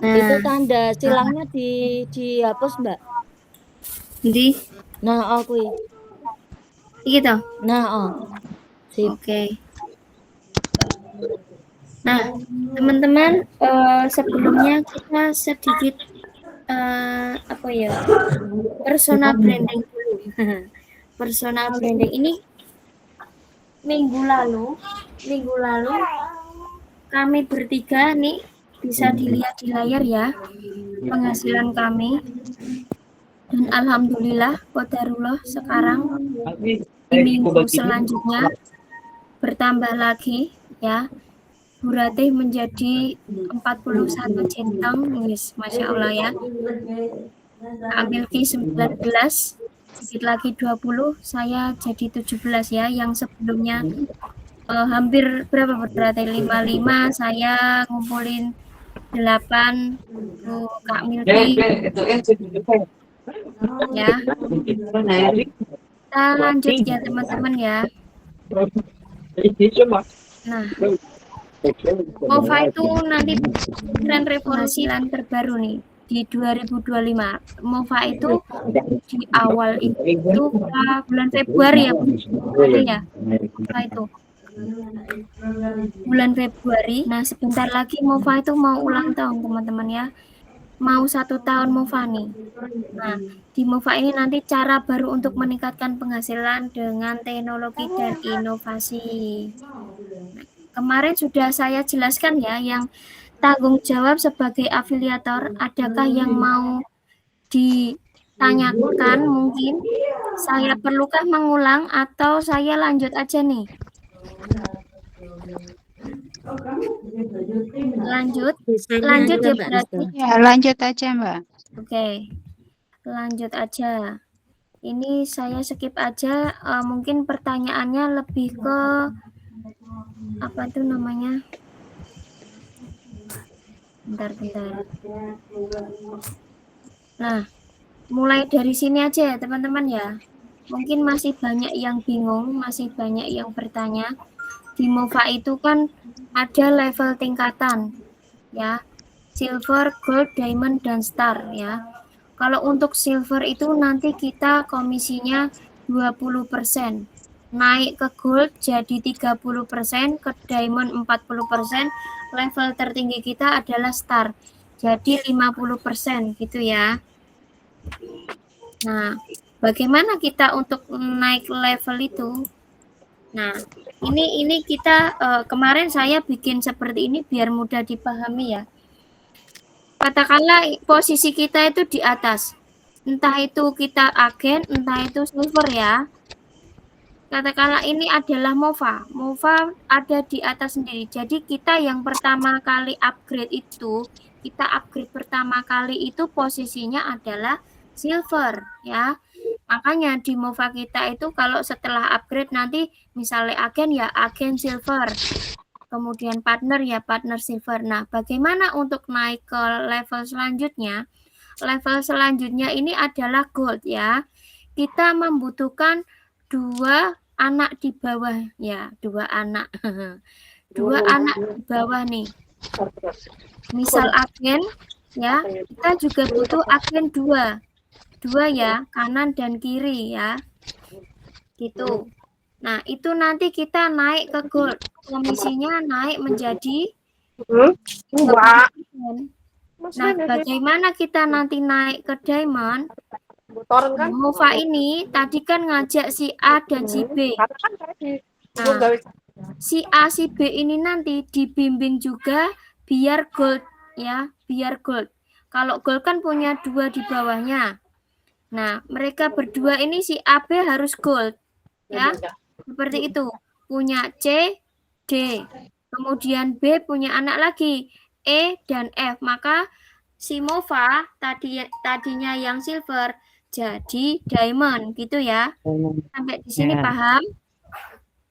Itu Nah, tanda silangnya dihapus, Mbak. di Nah, kuwi. gitu. Nah, sip. Oke. Nah, teman-teman, sebelumnya kita sedikit apa ya? Personal branding dulu. Personal branding ini minggu lalu kami bertiga nih bisa dilihat di layar ya penghasilan kami, dan alhamdulillah qadarullah sekarang di minggu selanjutnya bertambah lagi ya. Berarti menjadi 41 centang, yes, Masya Allah ya. Ambil Ki 19, sedikit lagi 20, saya jadi 17 ya. Yang sebelumnya hampir berapa berarti 55, saya ngumpulin 8 tuh Kak Milki ya. Kita lanjut ya teman-teman ya. Nah, MOFA itu nanti tren revolusi penghasilan terbaru nih di 2025. MOFA itu di awal itu bulan Februari ya, berarti ya. MOFA itu bulan Februari. Nah, sebentar lagi MOFA itu mau ulang tahun teman-teman ya. Mau 1 tahun MOFA nih. Nah, di MOFA ini nanti cara baru untuk meningkatkan penghasilan dengan teknologi dan inovasi. Nah, kemarin sudah saya jelaskan ya, yang tanggung jawab sebagai afiliator, adakah yang mau ditanyakan mungkin? Saya perlukah mengulang atau saya lanjut aja nih? Lanjut, Desainnya lanjut aja, ya Mbak berarti. Rizka. Ya, lanjut aja, Mbak. Oke, lanjut aja. Ini saya skip aja, mungkin pertanyaannya lebih ke apa tuh namanya? Bentar. Nah, mulai dari sini aja ya teman-teman ya. Mungkin masih banyak yang bingung, masih banyak yang bertanya. Di MOFA itu kan ada level tingkatan ya. Silver, gold, diamond, dan star ya. Kalau untuk silver itu nanti kita komisinya 20%. Naik ke gold jadi 30%, ke diamond 40%, level tertinggi kita adalah star. Jadi 50% gitu ya. Nah, bagaimana kita untuk naik level itu? Nah, ini kita kemarin saya bikin seperti ini biar mudah dipahami ya. Katakanlah posisi kita itu di atas. Entah itu kita agen, entah itu silver ya. Katakanlah ini adalah MOFA. MOFA ada di atas sendiri. Jadi kita yang pertama kali upgrade itu, kita upgrade pertama kali itu posisinya adalah silver ya. Makanya di MOFA kita itu kalau setelah upgrade nanti misalnya agen ya agen silver. Kemudian partner ya partner silver. Nah, bagaimana untuk naik ke level selanjutnya? Level selanjutnya ini adalah gold ya. Kita membutuhkan 2 anak di bawah ya, 2 anak. 2 anak di bawah nih. Misal agen ya, kita juga butuh agen 2. 2 ya, kanan dan kiri ya. Gitu. Nah, itu nanti kita naik ke gold. Komisinya naik menjadi 30%. Nah, bagaimana kita nanti naik ke diamond? MOFA ini tadi kan ngajak si A dan si B. Nah, si A, si B ini nanti dibimbing juga biar gold ya, biar gold. Kalau gold kan punya 2 di bawahnya. Nah, mereka berdua ini si A, B harus gold ya. Seperti itu. Punya C, D. Kemudian B punya anak lagi, E dan F. Maka si MOFA tadinya yang silver jadi diamond gitu ya. Sampai di sini Ya, paham?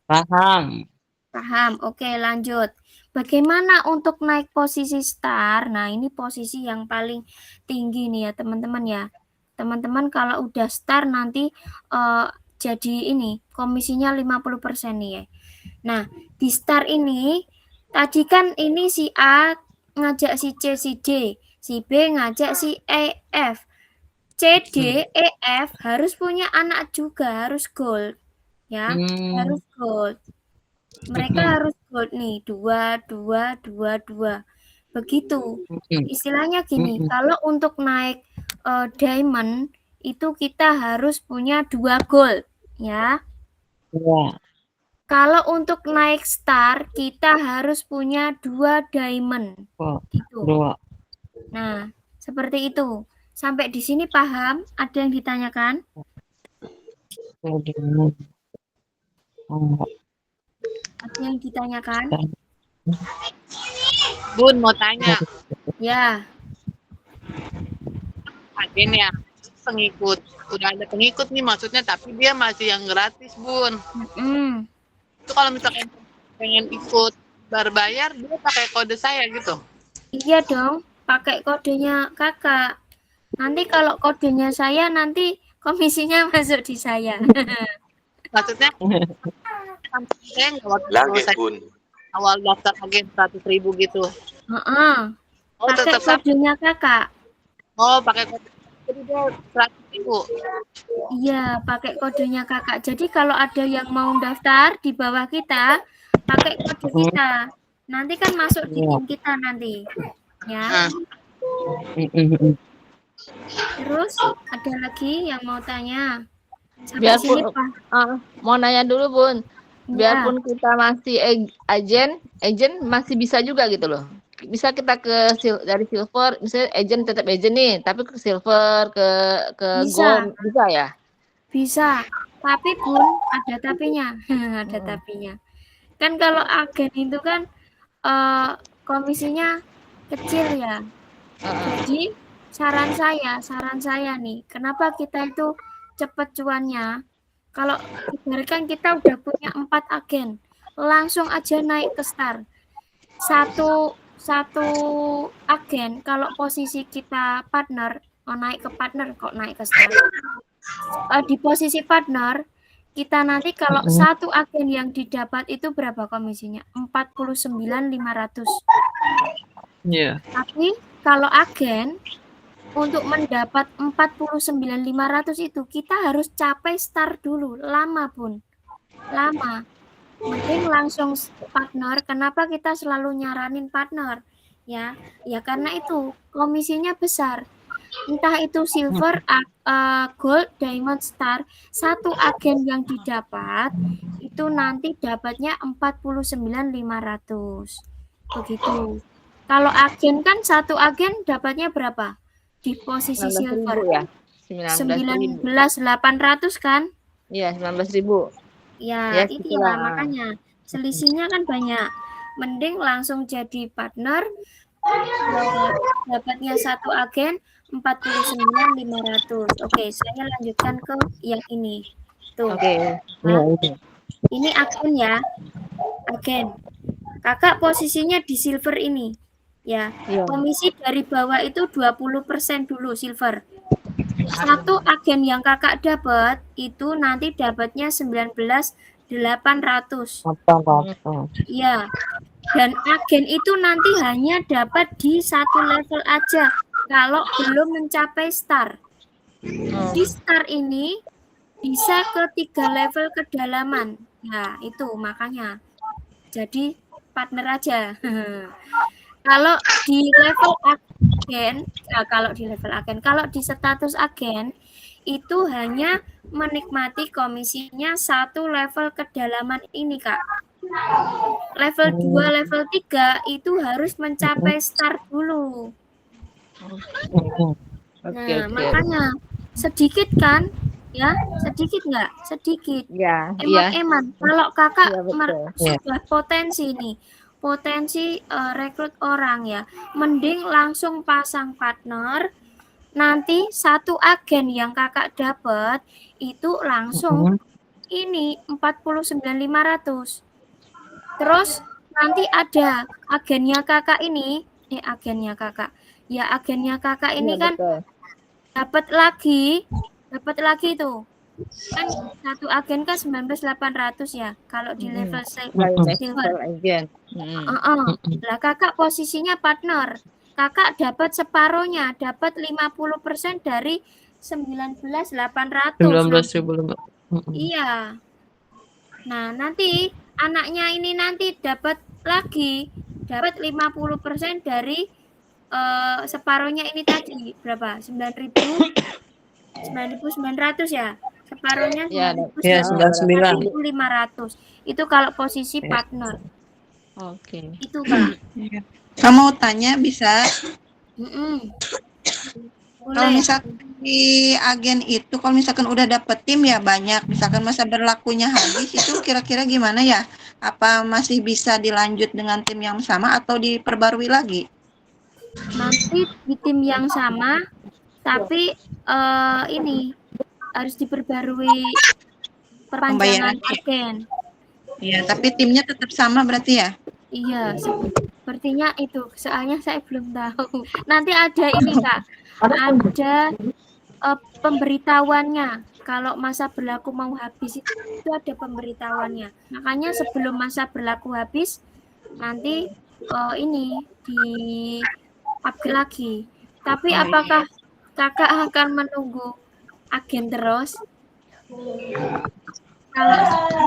paham. Paham. Oke, lanjut. Bagaimana untuk naik posisi star? Nah, ini posisi yang paling tinggi nih ya, teman-teman ya. Teman-teman kalau udah star nanti jadi ini komisinya 50% nih ya. Nah, di star ini tadi kan ini si A ngajak si C, si D, si B ngajak si E, F. C, D, E, F harus punya anak juga, harus gold. Ya, harus gold. Mereka harus gold nih, 2, 2, 2, 2. Begitu. Istilahnya gini, kalau untuk naik diamond itu kita harus punya 2 gold, ya. Iya. Kalau untuk naik star kita harus punya 2 diamond. Gitu. 2. Nah, seperti itu. Sampai di sini paham? Ada yang ditanyakan? Ada yang ditanyakan? Bun, mau tanya. Ya. Agen ya, pengikut. Udah ada pengikut nih maksudnya, tapi dia masih yang gratis, Bun. Itu kalau misalkan pengen ikut berbayar, dia pakai kode saya gitu. Iya dong, pakai kodenya kakak. Nanti kalau kodenya saya, nanti komisinya masuk di saya. Maksudnya, saya nggak waktu Lagi, saya Bun. awal daftar agen 100.000 gitu. Oh, Pakai tetap sama. kodenya kakak. Oh, pakai kode. Jadi dia 100.000. Iya, pakai kodenya kakak. Jadi kalau ada yang mau daftar di bawah kita, pakai kode kita. Nanti kan masuk di tim kita nanti. Ya. Terus ada lagi yang mau tanya? Sampai sini, Biarpun Pak. mau nanya dulu Bun, Ya. biarpun kita masih agent masih bisa juga gitu loh. Bisa kita dari silver, misalnya agent tetap agent nih, tapi ke silver, ke Bisa. gold bisa ya? Bisa. Tapi Bun, ada tapinya. Ada tapinya. Kan kalau agen itu kan komisinya kecil ya. Jadi saran saya nih, kenapa kita itu cepat cuannya? Kalau ibaratkan kita udah punya 4 agen, langsung aja naik ke star. Satu agen kalau posisi kita partner, naik ke partner kok naik ke star. Di posisi partner, kita nanti kalau satu agen yang didapat itu berapa komisinya? 49.500. Iya. Tapi kalau agen untuk mendapat 49.500 itu kita harus capai star dulu, lama Bun. Lama. Mending langsung partner. Kenapa kita selalu nyaranin partner? Ya karena itu komisinya besar. Entah itu silver, gold, diamond, star, satu agen yang didapat itu nanti dapatnya 49.500. Begitu. Kalau agen kan satu agen dapatnya berapa? Di posisi 19.000 silver. ya? 19.800 kan? Iya, 19.000. Ya, Yes, itulah makanya selisihnya kan banyak. Mending langsung jadi partner, dapatnya satu agen 49.500. Oke, saya lanjutkan ke yang ini. Tuh. Oke. Ini agen ya. Agen. Kakak posisinya di silver ini. Ya. Iya. Komisi dari bawah itu 20% dulu silver. Satu agen yang kakak dapat itu nanti dapatnya 19.800. Ya. Dan agen itu nanti hanya dapat di satu level aja kalau belum mencapai star. Di star ini bisa ke 3 level kedalaman. Nah, itu makanya. Jadi partner aja. Kalau di level agen, kalau di status agen itu hanya menikmati komisinya satu level kedalaman ini, Kak. Level 2, level 3 itu harus mencapai star dulu. Nah, makanya sedikit kan? Ya, sedikit nggak? Sedikit. Ya, Eman-eman. Kalau kakak Iya, betul. sudah potensi nih, potensi rekrut orang ya, mending langsung pasang partner. Nanti satu agen yang kakak dapat itu langsung ini 49.500. Terus nanti ada agennya kakak ini, agennya kakak. Ya, agennya kakak ini Iya, kan betul. dapat lagi tuh Kan satu agen kan 19.800 ya. Kalau di level silver. Agent. Lah kakak posisinya partner. Kakak dapat separohnya, dapat 50% dari 19.800. 19.000 lebih. Iya. Nah, nanti anaknya ini nanti dapat lagi, dapat 50% dari separohnya ini tadi berapa? 9.900 ya. Separohnya Ya, 9.500. Itu kalau posisi partner. Oke. Itu Kak. Kamu mau tanya bisa? Kalau Boleh. misalkan di agen itu, kalau misalkan udah dapet tim ya banyak, misalkan masa berlakunya habis itu kira-kira gimana ya? Apa masih bisa dilanjut dengan tim yang sama atau diperbarui lagi? Nanti di tim yang sama, tapi ini harus diperbarui perpanjangan agen. Iya, tapi timnya tetap sama berarti ya? Iya, sepertinya itu. Soalnya saya belum tahu. Nanti ada ini Kak, ada pemberitahuannya. Kalau masa berlaku mau habis itu ada pemberitahuannya. Makanya sebelum masa berlaku habis, nanti ini di upgrade lagi. Tapi apakah kakak akan menunggu agen terus? Kalau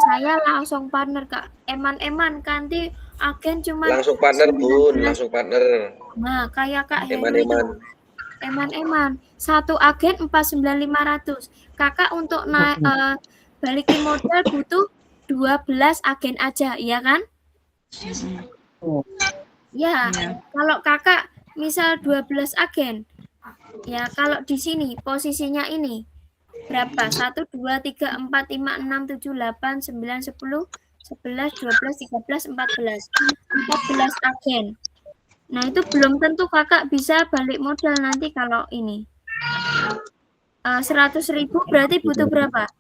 saya langsung partner Kak. Eman-eman nanti agen cuma langsung partner Bun, langsung partner. Nah, kayak Kak Heru itu. Eman-eman. Eman-eman. Satu agen 49.500. Kakak untuk balikin modal butuh 12 agen aja, iya kan? Ya, kalau kakak misal 12 agen, ya kalau di sini posisinya ini berapa? 1, 2, 3, 4, 5, 6, 7, 8, 9, 10, 11, 12, 13, 14. 14 agen. Nah, itu belum tentu kakak bisa balik modal nanti kalau ini. 100.000 berarti butuh berapa?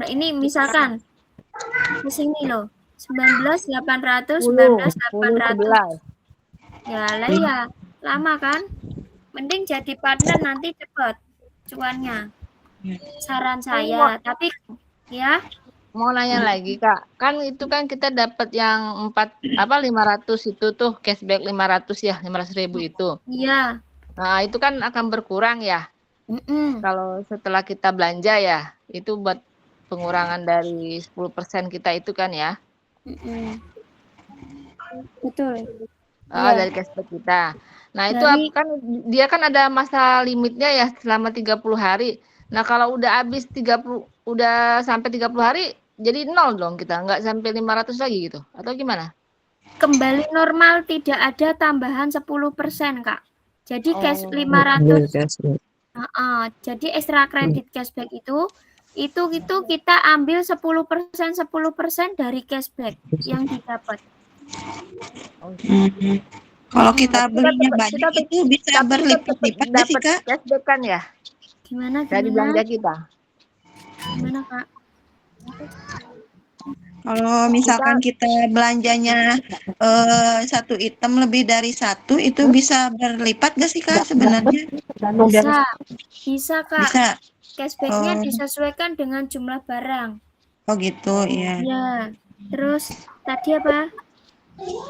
Ini misalkan di sini loh. 19.800, 19.800. Ya lah ya, lama kan? Mending jadi partner nanti cepet cuannya. Saran saya, tapi ya Mau nanya lagi Kak, kan itu kan kita dapat yang 500 itu tuh cashback 500 ya, 500.000 itu. iya. Nah, itu kan akan berkurang ya. Kalau setelah kita belanja ya, itu buat pengurangan dari 10% kita itu kan ya. Betul. Dari cashback kita. Nah, itu kan dia kan ada masa limitnya ya selama 30 hari. Nah, kalau udah habis 30 udah sampai 30 hari jadi 0 dong kita, nggak sampai 500 lagi gitu. Atau gimana? Kembali normal, tidak ada tambahan 10%, Kak. Jadi cash 500. Jadi extra credit cashback itu kita ambil 10% dari cashback yang didapat. Kalau kita belinya banyak itu bisa berlipat-lipat nggak sih Kak? Cashback kan ya? Gimana? Dari belanja kita. Gimana Kak? Kalau misalkan kita belanjanya satu item lebih dari satu, itu bisa berlipat nggak sih Kak sebenarnya? Bisa Kak. Bisa. Cashbacknya disesuaikan dengan jumlah barang. Oh gitu, iya. Ya. Terus tadi apa?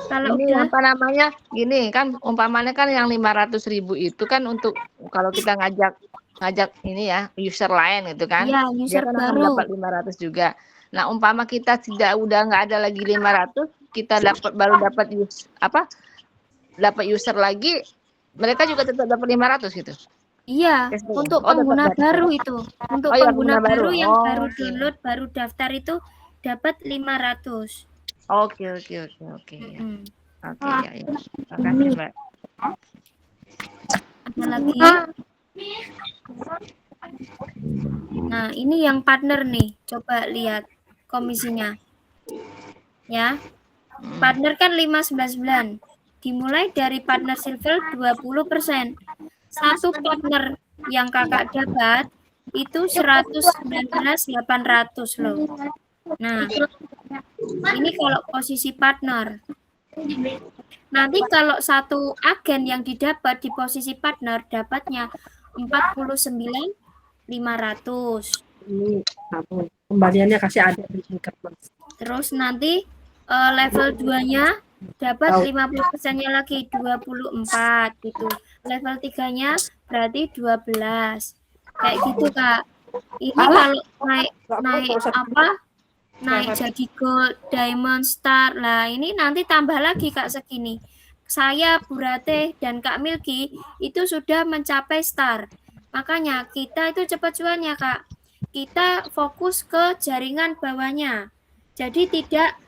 Kalau ini apa namanya? Gini kan umpamanya kan yang 500.000 itu kan untuk kalau kita ngajak ini ya user lain gitu kan. Iya, user dia kan baru. dapat 500 juga. Nah, umpama kita udah nggak ada lagi 500, kita baru dapat user lagi, mereka juga tetap dapat 500 gitu. Iya, untuk pengguna baru itu. Untuk pengguna baru yang baru download, baru daftar itu dapat 500. Oke. Ya. Oke, ya. Makasih, Mbak. Ada lagi? Nah, ini yang partner nih. Coba lihat komisinya. Ya. Partner kan 599. Dimulai dari partner silver 20%. Satu partner yang kakak dapat itu 119.800 loh. Nah, ini kalau posisi partner. Nanti kalau satu agen yang didapat di posisi partner dapatnya 49.500. ini kembaliannya kasih ada di Mas. Terus nanti level 2-nya dapat 50%-nya lagi 24 gitu. Level 3-nya berarti 12. Kayak gitu, Kak. Ini kalau naik jadi gold, diamond, star. Lah, ini nanti tambah lagi Kak segini. Saya, Bu Ratih, dan Kak Milky itu sudah mencapai star. Makanya kita itu cepat cuannya, Kak. Kita fokus ke jaringan bawahnya. Jadi tidak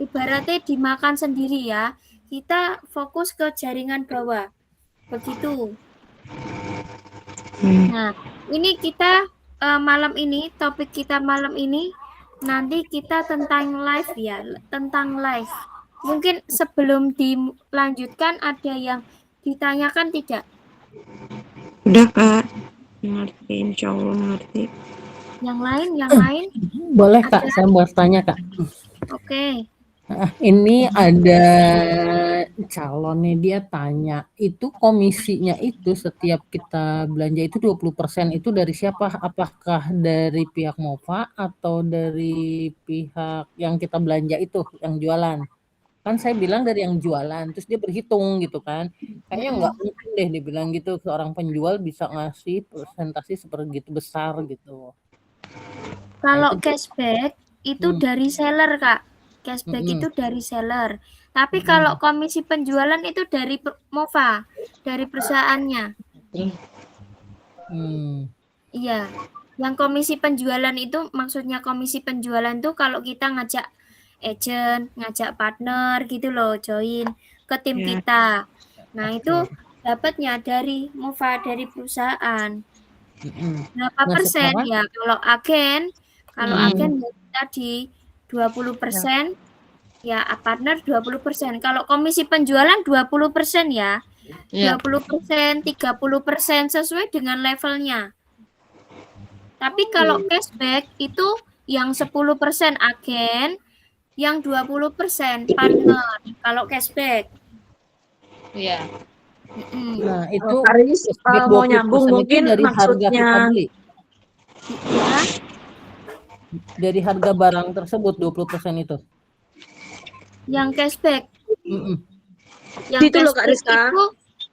ibaratnya dimakan sendiri ya. Kita fokus ke jaringan bawah. Begitu. Nah, ini kita malam ini, topik kita malam ini nanti kita tentang live ya, tentang live. Mungkin sebelum dilanjutkan ada yang ditanyakan tidak? Udah Kak, ngerti, insya Allah ngerti. Yang lain? Boleh Kak, saya mau tanya Kak. Oke. Ini ada calon nih, dia tanya, itu komisinya itu setiap kita belanja itu 20% itu dari siapa? Apakah dari pihak MOFA atau dari pihak yang kita belanja itu, yang jualan? Kan saya bilang dari yang jualan, terus dia berhitung gitu kan. Kayaknya nggak mungkin deh dibilang gitu, seorang penjual bisa ngasih persentase seperti besar gitu. Kalau cashback itu dari seller, Kak. Cashback itu dari seller. Tapi kalau komisi penjualan itu dari MOFA, dari perusahaannya. Iya. Yang komisi penjualan itu maksudnya komisi penjualan itu kalau kita ngajak agent, ngajak partner gitu loh, join ke tim kita. Nah, itu dapatnya dari MOFA, dari perusahaan. Berapa persen ya? Kalau agen tadi 20%, ya partner 20%. Kalau komisi penjualan 20% ya. 20%, 30% sesuai dengan levelnya. Tapi kalau cashback itu yang 10% agen, yang 20% partner. Kalau cashback. Iya. Nah, itu Aris mau nyambung mungkin dari harga kita maksudnya beli. Ya. Dari harga barang tersebut 20% itu. Yang cashback. Yang itu loh Kak Rizka.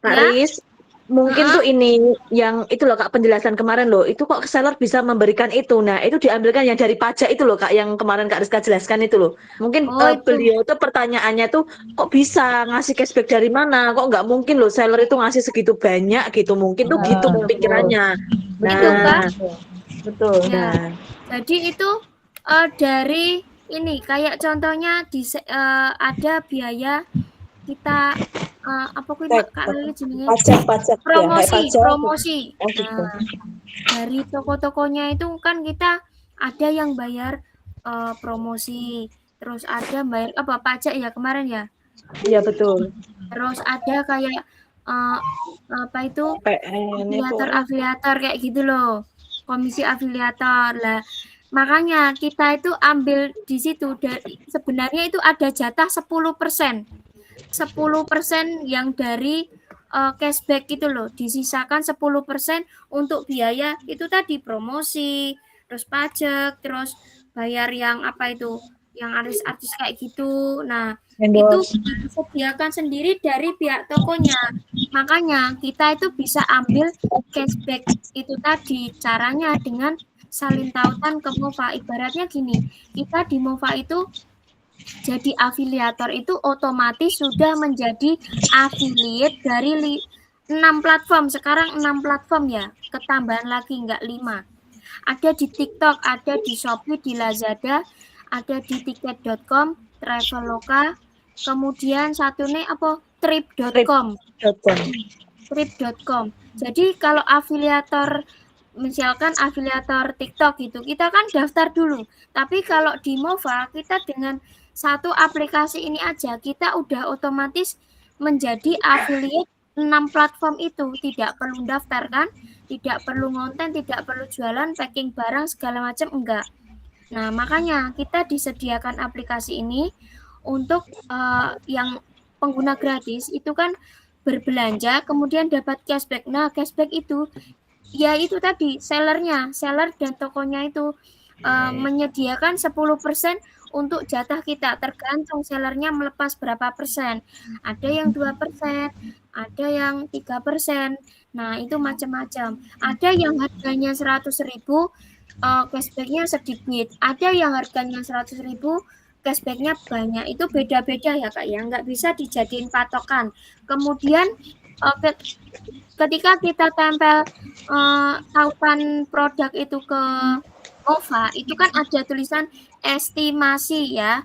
Kak Riz, mungkin tuh ini yang itu loh Kak, penjelasan kemarin loh, itu kok seller bisa memberikan itu. Nah, itu diambilkan yang dari pajak itu loh Kak, yang kemarin Kak Rizka jelaskan itu loh. Mungkin beliau tuh pertanyaannya tuh kok bisa ngasih cashback dari mana? Kok nggak mungkin loh seller itu ngasih segitu banyak gitu. Mungkin tuh gitu pikirannya. Nah, itu Kak. Betul. Ya. Nah. Jadi itu dari ini kayak contohnya ada biaya kita pajak promosi. Nah, dari toko-tokonya itu kan kita ada yang bayar promosi, terus ada bayar pajak ya kemarin ya. Iya betul. Terus ada kayak afiliator kayak gitu loh, komisi afiliator lah. Makanya kita itu ambil di situ sebenarnya itu ada jatah 10%. 10% yang dari cashback gitu loh, disisakan 10% untuk biaya itu tadi promosi, terus pajak, terus bayar yang yang artis-artis kayak gitu. Nah, itu disediakan sendiri dari pihak tokonya. Makanya kita itu bisa ambil cashback itu tadi, caranya dengan salin tautan ke MOFA. Ibaratnya gini, kita di MOFA itu jadi afiliator itu otomatis sudah menjadi affiliate dari 6 platform. Sekarang 6 platform ya, ketambahan lagi enggak 5. Ada di TikTok, ada di Shopee, di Lazada, ada di tiket.com, Traveloka, kemudian satunya trip.com. Trip.com. Jadi kalau afiliator, misalkan afiliator TikTok gitu, kita kan daftar dulu. Tapi kalau di MOFA kita dengan satu aplikasi ini aja kita udah otomatis menjadi affiliate 6 platform itu, tidak perlu daftar kan, tidak perlu konten, tidak perlu jualan, packing barang segala macam enggak. Nah, makanya kita disediakan aplikasi ini untuk yang pengguna gratis itu kan berbelanja kemudian dapat cashback. Nah, cashback itu Ya itu tadi seller dan tokonya itu menyediakan 10% untuk jatah kita, tergantung sellernya melepas berapa persen. Ada yang 2%, ada yang 3%. Nah, itu macam-macam. Ada yang harganya 100.000, cashback-nya sedikit. Ada yang harganya 100.000, cashback-nya banyak. Itu beda-beda ya Kak ya, nggak bisa dijadiin patokan. Kemudian ketika kita tempel tautan produk itu ke OVA, itu kan ada tulisan estimasi ya.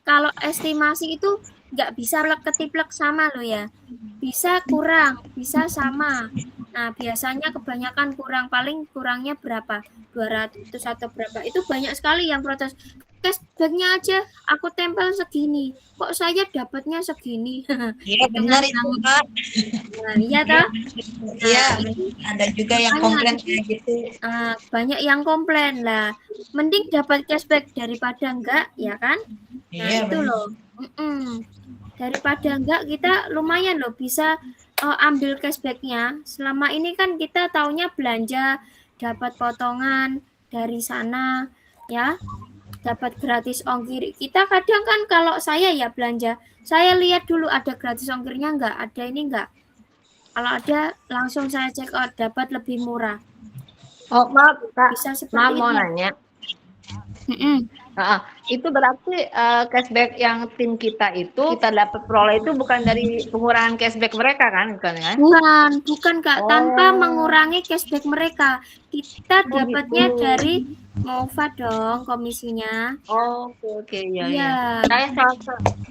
Kalau estimasi itu nggak bisa ketiplek sama loh ya. Bisa kurang, bisa sama. Nah, biasanya kebanyakan kurang, paling kurangnya berapa? 200 atau berapa. Itu banyak sekali yang protes. Cashback-nya aja aku tempel segini. Kok saya dapatnya segini? Iya, benar itu, Kak. Nah, iya toh? Iya, ada juga yang komplain kayak gitu. Banyak yang komplain lah. Mending dapat cashback daripada enggak, ya kan? Nah, Iya, itu benar. loh. Daripada enggak, kita lumayan loh bisa ambil cashback-nya. Selama ini kan kita taunya belanja, dapat potongan dari sana, ya. Dapat gratis ongkir. Kita kadang kan kalau saya ya belanja, saya lihat dulu ada gratis ongkirnya enggak, ada ini enggak. Kalau ada, langsung saya check out, dapat lebih murah. Oh, maaf Kak, Bisa seperti maaf mau itu. nanya. Itu berarti cashback yang tim kita itu kita dapat peroleh itu bukan dari pengurangan cashback mereka kan, bukan kan? Bukan Kak, tanpa mengurangi cashback mereka. Kita dapatnya gitu. dari MOVA dong komisinya. Oke, iya.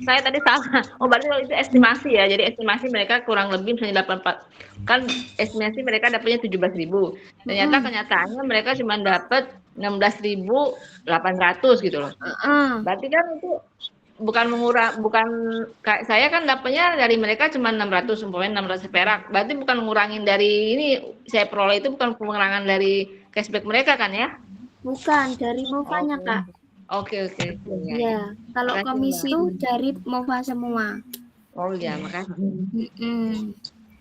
Saya tadi salah. Oh, berarti itu estimasi ya. Jadi estimasi mereka kurang lebih misalnya 84. Kan estimasi mereka dapatnya 17.000. Ternyata kenyataannya mereka cuma dapat 16.800 gitu loh. Berarti kan itu bukan kayak saya kan dapatnya dari mereka cuma 600, umpamanya 600 perak. Berarti bukan ngurangin dari ini, saya peroleh itu bukan pengurangan dari cashback mereka kan ya? Bukan, dari MOVA-nya Kak. Oke. Iya, kalau komisi itu dari MOVA semua. Oh iya, makasih.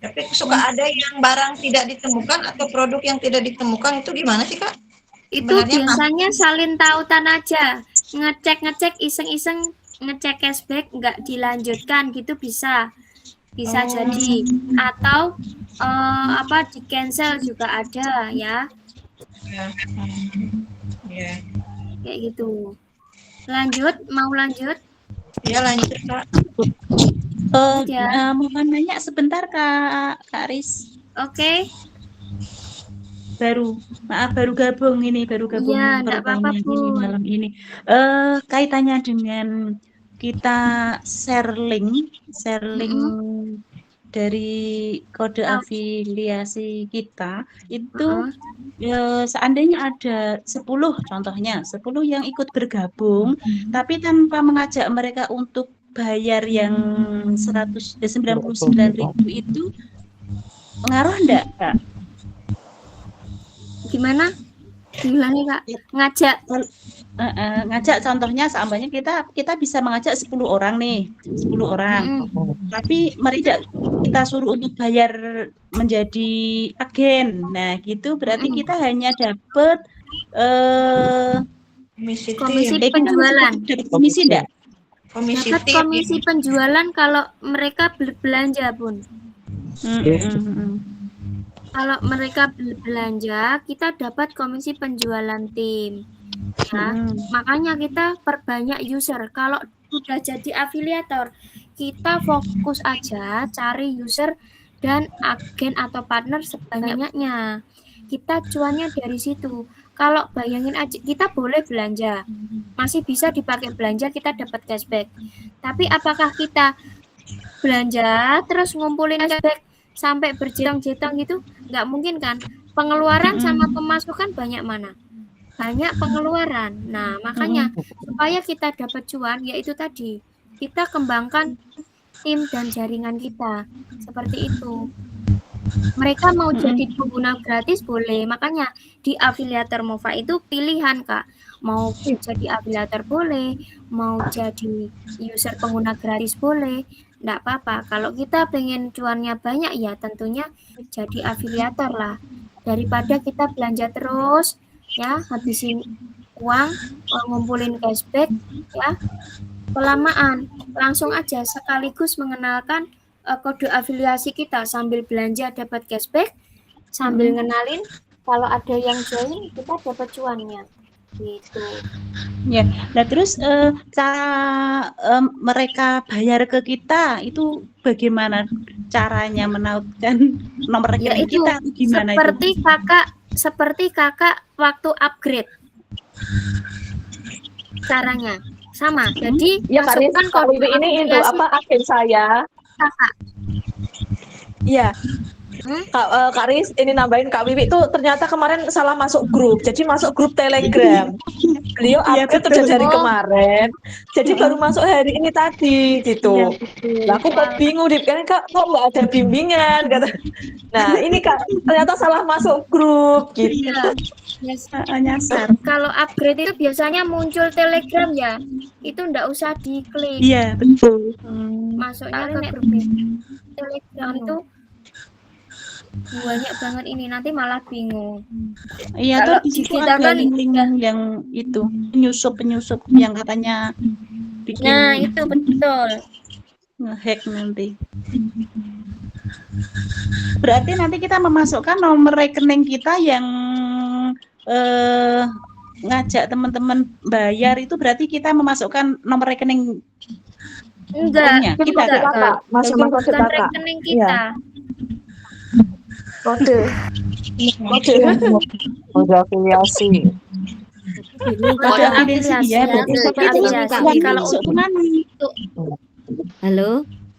Tapi suka ada yang barang tidak ditemukan atau produk yang tidak ditemukan, itu gimana sih Kak? Itu biasanya salin tautan aja, ngecek iseng-iseng, ngecek cashback nggak dilanjutkan gitu bisa jadi, atau di cancel juga ada ya. Kayak gitu. Mau lanjut? Ya, lanjut Kak. Mohon nanya sebentar Kak Aris. Oke. Baru gabung ya, pertanyaan ini malam ini. Kaitannya dengan kita share link dari kode afiliasi kita itu seandainya ada 10 contohnya 10 yang ikut bergabung tapi tanpa mengajak mereka untuk bayar yang 199.000 itu pengaruh enggak Kak? Gimana Kak? Ngajak contohnya seandainya kita bisa mengajak 10 orang nih, 10 orang. Tapi mereka kita suruh untuk bayar menjadi agen. Nah, gitu berarti kita hanya dapat komisi penjualan. Dapat komisi enggak? Dapat komisi penjualan kalau mereka belanja, Bun. Kalau mereka belanja, kita dapat komisi penjualan tim. Ya, makanya kita perbanyak user. Kalau udah jadi afiliator, kita fokus aja cari user dan agen atau partner sebanyak-banyaknya. Kita cuannya dari situ. Kalau bayangin aja, kita boleh belanja. Masih bisa dipakai belanja, kita dapat cashback. Tapi apakah kita belanja terus ngumpulin cashback sampai berjetong-jetong gitu? Nggak mungkin kan? Pengeluaran sama pemasukan banyak mana? Banyak pengeluaran. Nah, makanya supaya kita dapat cuan, yaitu tadi, kita kembangkan tim dan jaringan kita. Seperti itu. Mereka mau jadi pengguna gratis boleh, makanya di afiliator MOVA itu pilihan Kak. Mau jadi afiliator boleh, mau jadi user pengguna gratis boleh, enggak apa-apa. Kalau kita pengen cuannya banyak ya tentunya jadi afiliator lah. daripada kita belanja terus ya, habisin uang, ngumpulin cashback ya, kelamaan. Langsung aja sekaligus mengenalkan kode afiliasi kita, sambil belanja dapat cashback, sambil ngenalin kalau ada yang join kita dapat cuannya gitu. Ya, nah terus cara mereka bayar ke kita itu bagaimana caranya menautkan nomor Ya rekening itu kita atau gimana seperti kakak waktu upgrade caranya sama. Jadi Ya Kak Riz, masukkan Kak kode Wiwi ini itu afiliasi apa agen saya. kakak. Iya. Kak Riz, ini nambahin Kak Wiwi itu ternyata kemarin salah masuk grup. Jadi masuk grup Telegram. Beliau Iya, upgrade betul. udah dari kemarin. Jadi baru masuk hari ini tadi gitu. Iya, Lah aku kok bingung, kan Kak kok nggak ada bimbingan kata. Nah, ini Kak ternyata salah masuk grup gitu. Iya. Yes. Nyasar. Kalau upgrade itu biasanya muncul Telegram ya. Itu ndak usah diklik. Iya, betul. Masuknya ke grup Telegram itu banyak banget ini, nanti malah bingung. Iya, Kalau tuh di situ kita ada kan link-link yang itu penyusup yang katanya bikin nah itu betul ngehack nanti. Berarti nanti kita memasukkan nomor rekening kita yang ngajak teman-teman bayar itu berarti kita memasukkan nomor rekening enggak kita Kakak, masuk-masuk bukan Kakak. rekening kita. Kode. Kode afiliasi. Ini kode afiliasi ya, berarti kode itu afiliasi. uang Kalau masuk untuk kemana? Halo.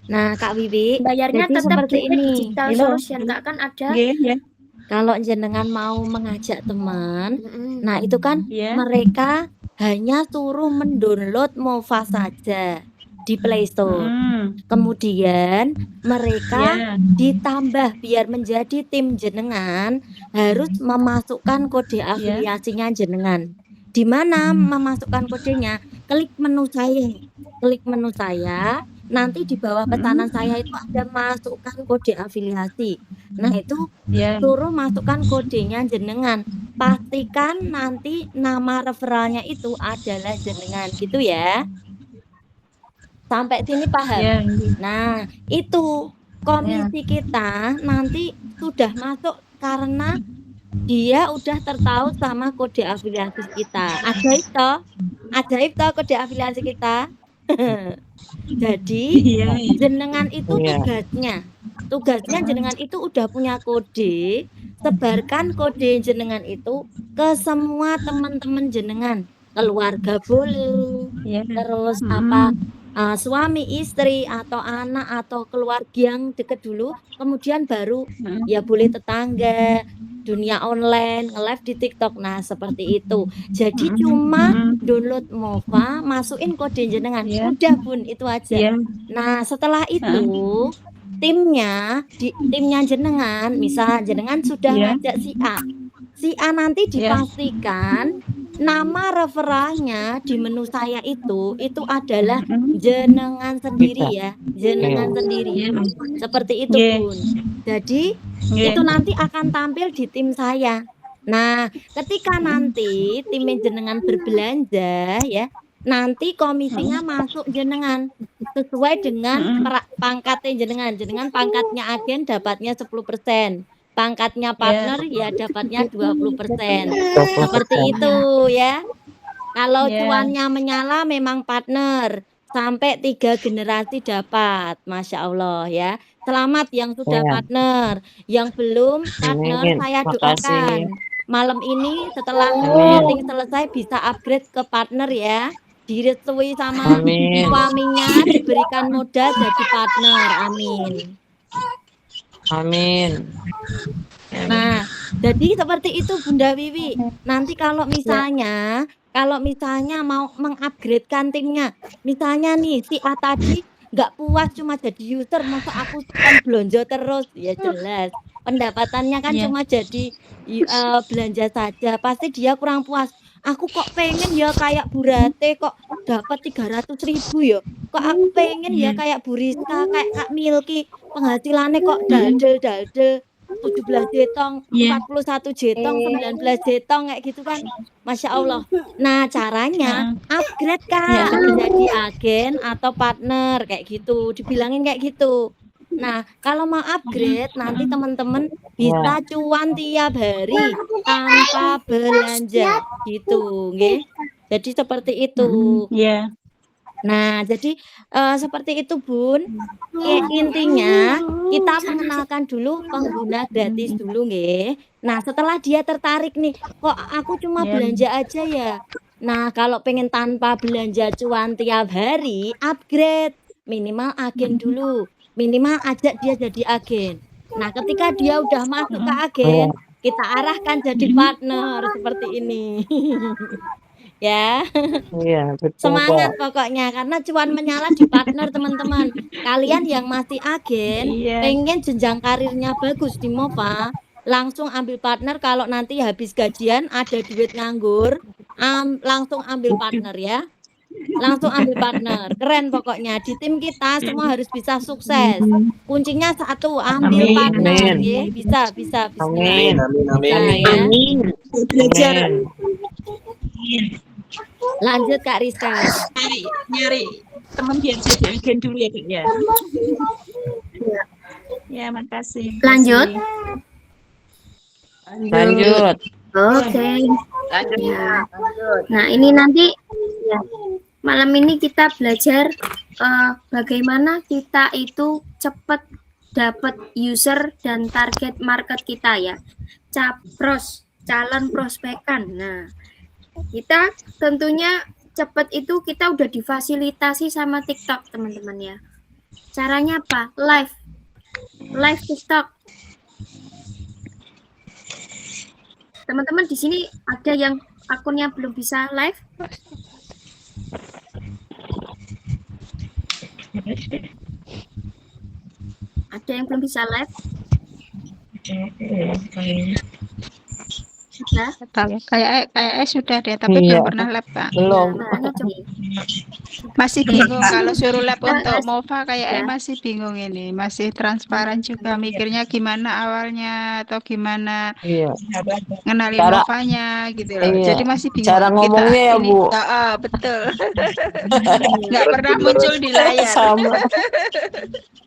Nah, Kak Wiwi, bayarnya jadi tetap seperti di ini. digital Halo. solution, tak kan ada. Iya. Kalau jenengan mau mengajak teman, nah itu kan Iya. mereka hanya suruh mendownload Mova saja di Play Store. Kemudian mereka Iya. ditambah biar menjadi tim jenengan harus memasukkan kode afiliasinya jenengan. Di mana memasukkan kodenya? Klik menu saya. Nanti di bawah pesanan saya itu ada masukkan kode afiliasi. Nah itu Iya. suruh masukkan kodenya jenengan. Pastikan nanti nama referralnya itu adalah jenengan gitu ya. Sampai sini paham? Iya. Nah itu komisi kita nanti sudah masuk karena dia udah tertaut sama kode afiliasi kita. Ajaib toh kode afiliasi kita. Jadi Iya. jenengan itu Iya. tugasnya jenengan itu udah punya kode, sebarkan kode jenengan itu ke semua teman-teman jenengan, keluarga boleh, Iya. terus suami istri atau anak atau keluarga yang deket dulu, kemudian baru ya boleh tetangga, dunia online, nge-live di TikTok. Nah seperti itu. Jadi cuma download Mova, masukin kode jenengan, udah Bun, itu aja. Iya. Nah setelah itu timnya jenengan, misal jenengan sudah ngajak si A nanti dipastikan nama referralnya di menu saya itu adalah jenengan sendiri ya, jenengan sendiri. Seperti itu Bun. Jadi itu nanti akan tampil di tim saya. Nah, ketika nanti tim jenengan berbelanja ya, nanti komisinya masuk jenengan sesuai dengan pangkatnya jenengan pangkatnya agen dapatnya 10%. Pangkatnya partner ya dapatnya 20%. Seperti itu ya. Kalau cuannya menyala memang partner sampai 3 generasi dapat. Masya Allah ya. Selamat yang sudah partner. Yang belum partner saya doakan malam ini setelah meeting selesai bisa upgrade ke partner ya. Direstui sama suaminya, diberikan modal jadi partner. Amin. Amin. Nah, jadi seperti itu Bunda Wiwi. Nanti kalau misalnya mau mengupgradekan timnya, misalnya nih si A tadi nggak puas cuma jadi user, masa aku kan belanja terus, ya jelas pendapatannya kan cuma jadi belanja saja, pasti dia kurang puas. Aku kok pengen ya kayak Bu Rate kok dapat 300.000 ya, kok aku pengen ya kayak Bu Rizka, kayak Kak Milky penghasilannya kok daldel. 17 jetong, 41 jetong, 19 jetong kayak gitu kan. Masya Allah. Nah, caranya upgrade Kak, menjadi agen atau partner kayak gitu. Dibilangin kayak gitu. Nah, kalau mau upgrade nanti teman-teman bisa cuan tiap hari tanpa belanja gitu, nggih. Jadi seperti itu. Iya. Nah, jadi seperti itu Bun. Intinya kita mengenalkan dulu pengguna gratis dulu nggih. Nah, setelah dia tertarik nih, kok aku cuma belanja aja ya. Nah, kalau pengen tanpa belanja cuan tiap hari, upgrade. Minimal agen dulu. Minimal ajak dia jadi agen. Nah, ketika dia udah masuk ke agen, kita arahkan jadi partner seperti ini. Ya. Iya, betul Semangat Kak. pokoknya karena cuan menyala di partner teman-teman. Kalian yang masih agen, pengen jenjang karirnya bagus di Mova, langsung ambil partner. Kalau nanti habis gajian ada duit nganggur, langsung ambil partner ya. Langsung ambil partner. Keren pokoknya. Di tim kita semua harus bisa sukses. Kuncinya satu, ambil partner. Ya, bisa. Amin, amin, Bisa amin. ya. Lanjut Kak Rizka. Nyari teman biar jadi agen dulu ya Kak ya. Ya, makasih. Lanjut. Lanjut. Oke. Lanjut. Ya. Nah, ini nanti ya, malam ini kita belajar bagaimana kita itu cepat dapat user dan target market kita ya. Capros, calon prospekan. Nah, kita tentunya cepat itu kita udah difasilitasi sama TikTok teman-teman ya. Caranya apa? Live TikTok. Teman-teman di sini ada yang akunnya belum bisa live? Ada yang belum bisa live? Sudah? Kayaknya sudah deh, tapi belum pernah lab Kak. Belum. Masih bingung kalau suruh lab untuk Mova kayaknya masih bingung ini, masih transparan juga mikirnya gimana awalnya atau gimana ngenalin Movanya gitu loh. Jadi masih bingung. Cara ngomongnya ya Bu. Betul. Nggak pernah muncul di layar. Sama.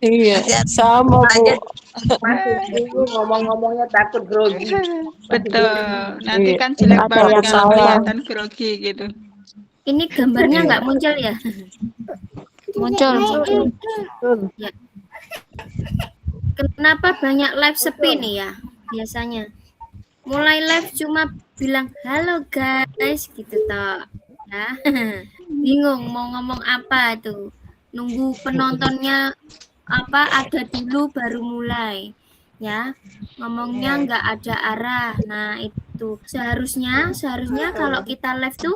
Iya, sama Bu. Ngomong-ngomongnya takut grogi. Betul. Nanti kan jelek banget kalau kelihatan grogi gitu. Ini gambarnya nggak muncul ya? Muncul. Ya. Kenapa banyak live sepi nih ya? Biasanya mulai live cuma bilang halo guys gitu toh. Ya. Bingung mau ngomong apa tuh. Nunggu penontonnya ada dulu baru mulai. Ya, ngomongnya nggak ada arah. Nah, itu seharusnya kalau kita live tuh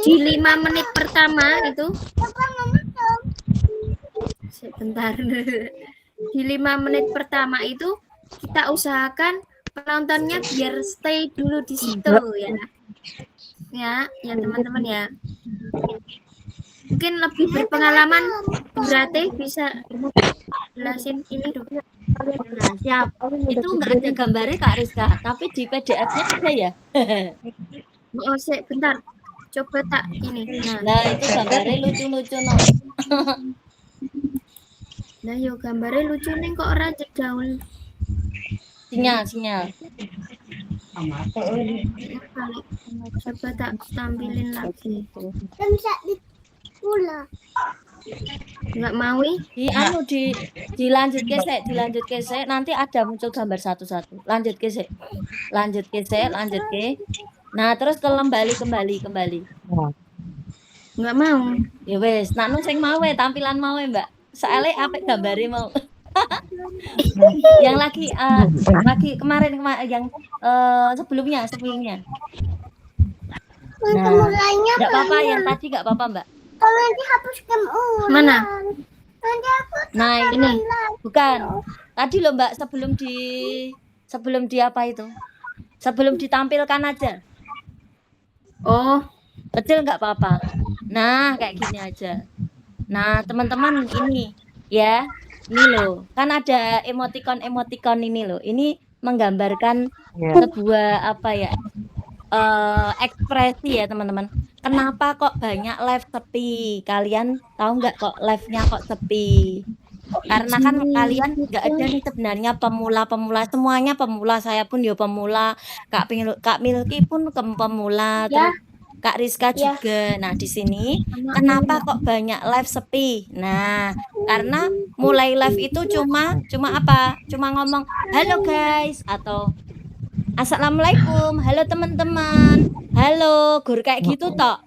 di 5 menit pertama itu sebentar. Di 5 menit pertama itu kita usahakan penontonnya biar stay dulu di situ ya teman-teman ya. Mungkin lebih berpengalaman berarti bisa jelasin ini dulu. Nah, siap. Itu nggak ada gambarnya Kak Rizka, tapi di PDF-nya ada ya. Oh, bentar. Coba tak ini. Nah, itu gambarnya lucu-lucu no. Nah, yo gambarnya lucu nih kok ora jedaul. Sinyal. Coba tak tampilin lagi. Nggak mau dilanjut ke sek nanti ada muncul gambar satu-satu. Lanjut ke. Nah, terus kembali. Nggak mau. Ya wes, nak sing mau tampilan mau Mbak. Soalnya apik gambare mau. Yang lagi kemarin yang sebelumnya. Nah, nggak apa-apa yang tadi nggak apa-apa Mbak. Kalau nanti hapuskan mana? Nah ini bukan tadi loh Mbak sebelum di apa itu? Sebelum ditampilkan aja. Oh, kecil nggak apa-apa. Nah kayak gini aja. Nah teman-teman ini ya, ini loh kan ada emoticon ini loh. Ini menggambarkan sebuah apa ya, ekspresi ya teman-teman. Kenapa kok banyak live sepi? Kalian tahu nggak kok live-nya kok sepi? Karena kan kalian nggak ada nih sebenarnya pemula-pemula, semuanya pemula, saya pun ya pemula, Kak Milky pun pemula, terus Kak Rizka juga. Nah, di sini kenapa kok banyak live sepi? Nah, karena mulai live itu cuma apa? Cuma ngomong, "Halo guys," atau "Assalamualaikum, halo teman-teman, halo," gur kayak gitu toh.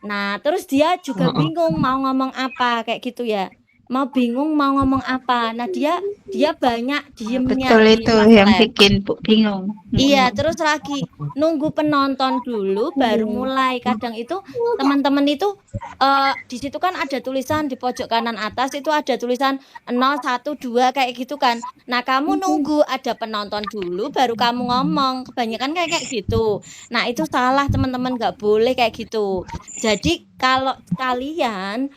Nah, terus dia juga bingung mau ngomong apa, kayak gitu ya. Bingung mau ngomong apa. Nah, dia banyak diemnya Betul di itu pas yang live. bikin bingung. Iya, terus lagi nunggu penonton dulu baru mulai. Kadang itu teman-teman itu di situ kan ada tulisan di pojok kanan atas itu ada tulisan 0, 1, 2 kayak gitu kan. Nah, kamu nunggu ada penonton dulu baru kamu ngomong. Kebanyakan kayak gitu. Nah, itu salah teman-teman, nggak boleh kayak gitu. Jadi kalau kalian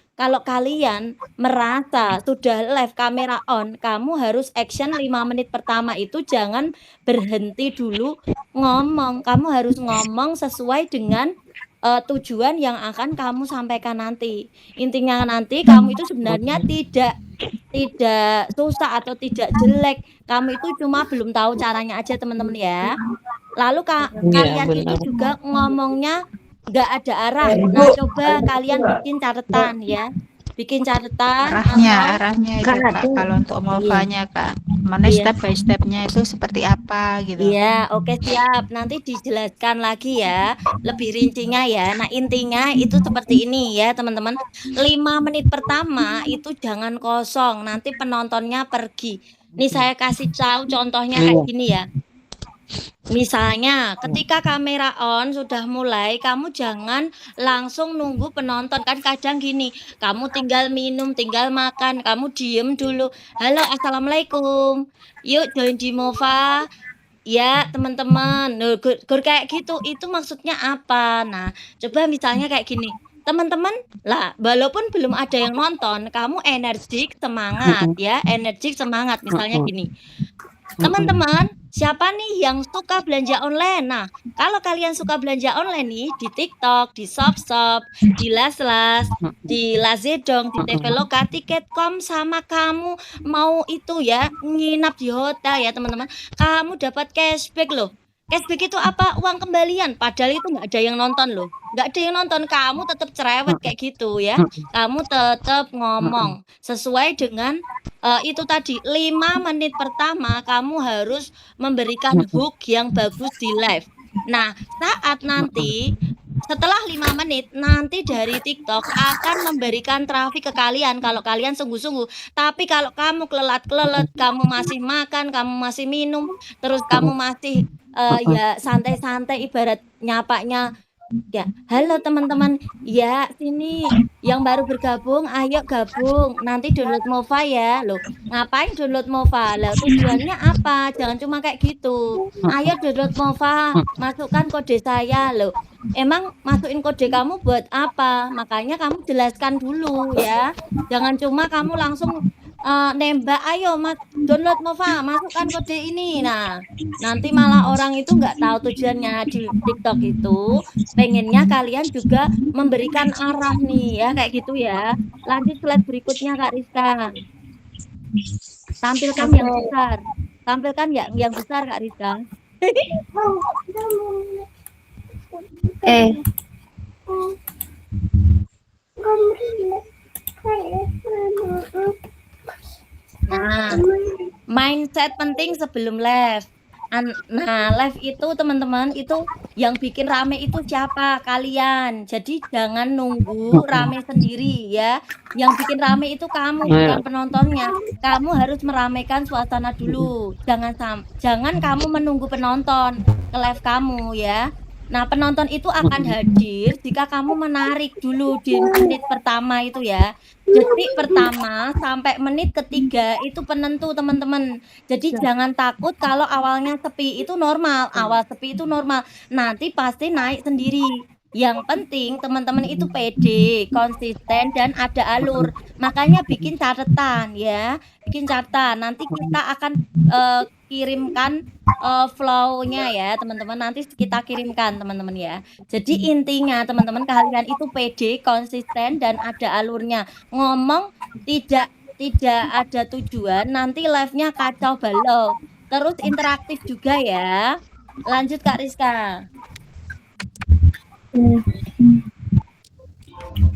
merasa sudah live kamera on, kamu harus action 5 menit pertama itu jangan berhenti dulu ngomong. Kamu harus ngomong sesuai dengan tujuan yang akan kamu sampaikan nanti. Intinya nanti kamu itu sebenarnya tidak susah atau tidak jelek. Kamu itu cuma belum tahu caranya aja teman-teman ya. Lalu kalian itu juga ngomongnya nggak ada arah. Nah, coba kalian bikin catatan ya. Bikin catatan Arahnya itu Kak, kalau untuk MOFA-nya Kak. Mana step by step-nya itu seperti apa gitu. Iya, oke siap. Nanti dijelaskan lagi ya, lebih rincinya ya. Nah, intinya itu seperti ini ya, teman-teman. 5 menit pertama itu jangan kosong, nanti penontonnya pergi. Nih saya kasih tahu contohnya kayak gini ya. Misalnya ketika kamera on sudah mulai, kamu jangan langsung nunggu penonton. Kan kadang gini, kamu tinggal minum, tinggal makan, kamu diem dulu. "Halo, assalamualaikum, yuk join di MOFA ya teman-teman." Gur kayak gitu, itu maksudnya apa? Nah, coba misalnya kayak gini, teman-teman lah, walaupun belum ada yang nonton, kamu energik, semangat ya, energik, semangat. Misalnya gini, "Teman-teman, siapa nih yang suka belanja online?" Nah, kalau kalian suka belanja online nih di TikTok, di Shopshop, di Laslas, di Lazedong, di Traveloka, Tiket.com, sama kamu mau itu ya nginap di hotel ya teman-teman, kamu dapat cashback loh. Cashback itu apa? Uang kembalian. Padahal itu nggak ada yang nonton loh. Nggak ada yang nonton, kamu tetap cerewet kayak gitu ya. Kamu tetap ngomong sesuai dengan itu tadi 5 menit pertama kamu harus memberikan hook yang bagus di live. Nah, saat nanti setelah 5 menit nanti dari TikTok akan memberikan traffic ke kalian kalau kalian sungguh-sungguh. Tapi kalau kamu kelelat-kelelet, kamu masih makan, kamu masih minum, terus kamu masih ya santai-santai, ibarat nyapanya ya, "Halo teman-teman, ya sini yang baru bergabung, ayo gabung, nanti download MOFA ya." Loh, ngapain download MOFA? Lah tujuannya apa? Jangan cuma kayak gitu. "Ayo download MOFA, masukkan kode saya." Loh, emang masukin kode kamu buat apa? Makanya kamu jelaskan dulu ya. Jangan cuma kamu langsung nembak, "Ayo mas download MOFA, masukkan kode ini." Nah, nanti malah orang itu nggak tahu tujuannya. Di TikTok itu pengennya kalian juga memberikan arah nih ya, kayak gitu ya. Lanjut slide berikutnya Kak Rizka. Tampilkan yang besar. Tampilkan yang besar Kak Rizka. Nah, mindset penting sebelum live. Nah, live itu teman-teman, itu yang bikin rame itu siapa? Kalian. Jadi jangan nunggu rame sendiri ya. Yang bikin rame itu kamu, bukan penontonnya. Kamu harus meramaikan suasana dulu. Jangan kamu menunggu penonton ke live kamu ya. Nah, penonton itu akan hadir jika kamu menarik dulu di menit pertama itu ya. Detik pertama sampai menit ketiga itu penentu teman-teman. Jadi jangan takut kalau awalnya sepi, itu normal. Awal sepi itu normal. Nanti pasti naik sendiri. Yang penting teman-teman itu pede, konsisten dan ada alur. Makanya bikin catatan ya, bikin catatan. Nanti kita akan kirimkan flow-nya ya, teman-teman. Nanti kita kirimkan teman-teman ya. Jadi intinya teman-teman kalian itu pede, konsisten dan ada alurnya. Ngomong tidak ada tujuan, nanti live-nya kacau balau. Terus interaktif juga ya. Lanjut Kak Rizka.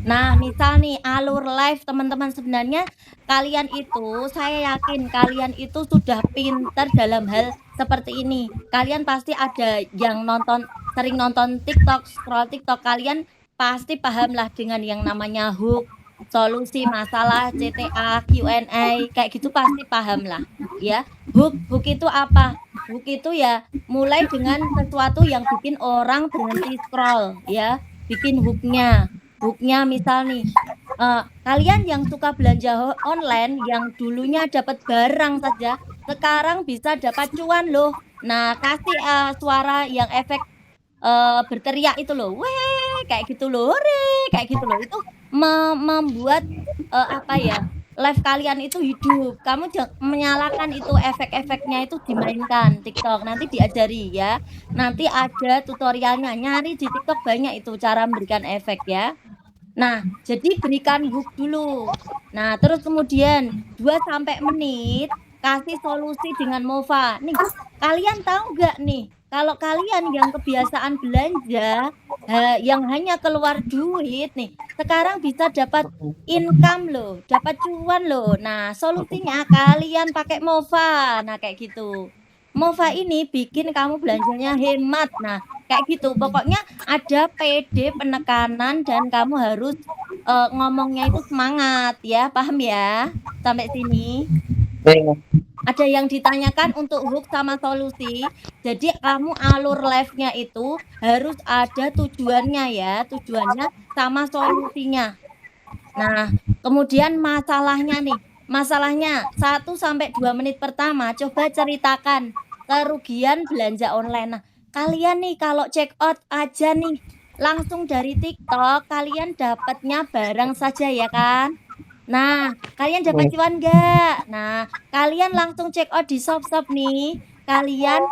Nah, misal nih alur live teman-teman, sebenarnya kalian itu, saya yakin kalian itu sudah pintar dalam hal seperti ini. Kalian pasti ada yang sering nonton TikTok, scroll TikTok, kalian pasti paham lah dengan yang namanya hook, solusi masalah, CTA, Q&A, kayak gitu pasti paham lah ya. Hook itu apa? Hook itu ya mulai dengan sesuatu yang bikin orang berhenti scroll ya, bikin hooknya misal nih kalian yang suka belanja online yang dulunya dapat barang saja sekarang bisa dapat cuan loh. Nah, kasih suara yang efek berteriak itu loh, weh kayak gitu loh, hore kayak gitu loh, itu membuat live kalian itu hidup. Kamu menyalakan itu efek-efeknya itu dimainkan TikTok, nanti diajari ya. Nanti ada tutorialnya, nyari di TikTok banyak itu cara memberikan efek ya. Nah, jadi berikan hook dulu. Nah, terus kemudian 2-3 menit kasih solusi dengan Mova. Nih, kalian tahu nggak nih, kalau kalian yang kebiasaan belanja yang hanya keluar duit nih, sekarang bisa dapat income loh, dapat cuan loh. Nah, solusinya kalian pakai Mova. Nah, kayak gitu. Mova ini bikin kamu belanjanya hemat. Nah, kayak gitu. Pokoknya ada PD penekanan dan kamu harus ngomongnya itu semangat ya. Paham ya? Sampai sini. Ada yang ditanyakan untuk hook sama solusi. Jadi kamu alur live-nya itu harus ada tujuannya ya. Tujuannya sama solusinya. Nah, kemudian masalahnya nih. Masalahnya 1-2 menit pertama coba ceritakan kerugian belanja online. Nah, kalian nih kalau check out aja nih langsung dari TikTok, kalian dapatnya barang saja ya kan? Nah, kalian dapat cuan nggak? Nah, kalian langsung check out di shop-shop nih. Kalian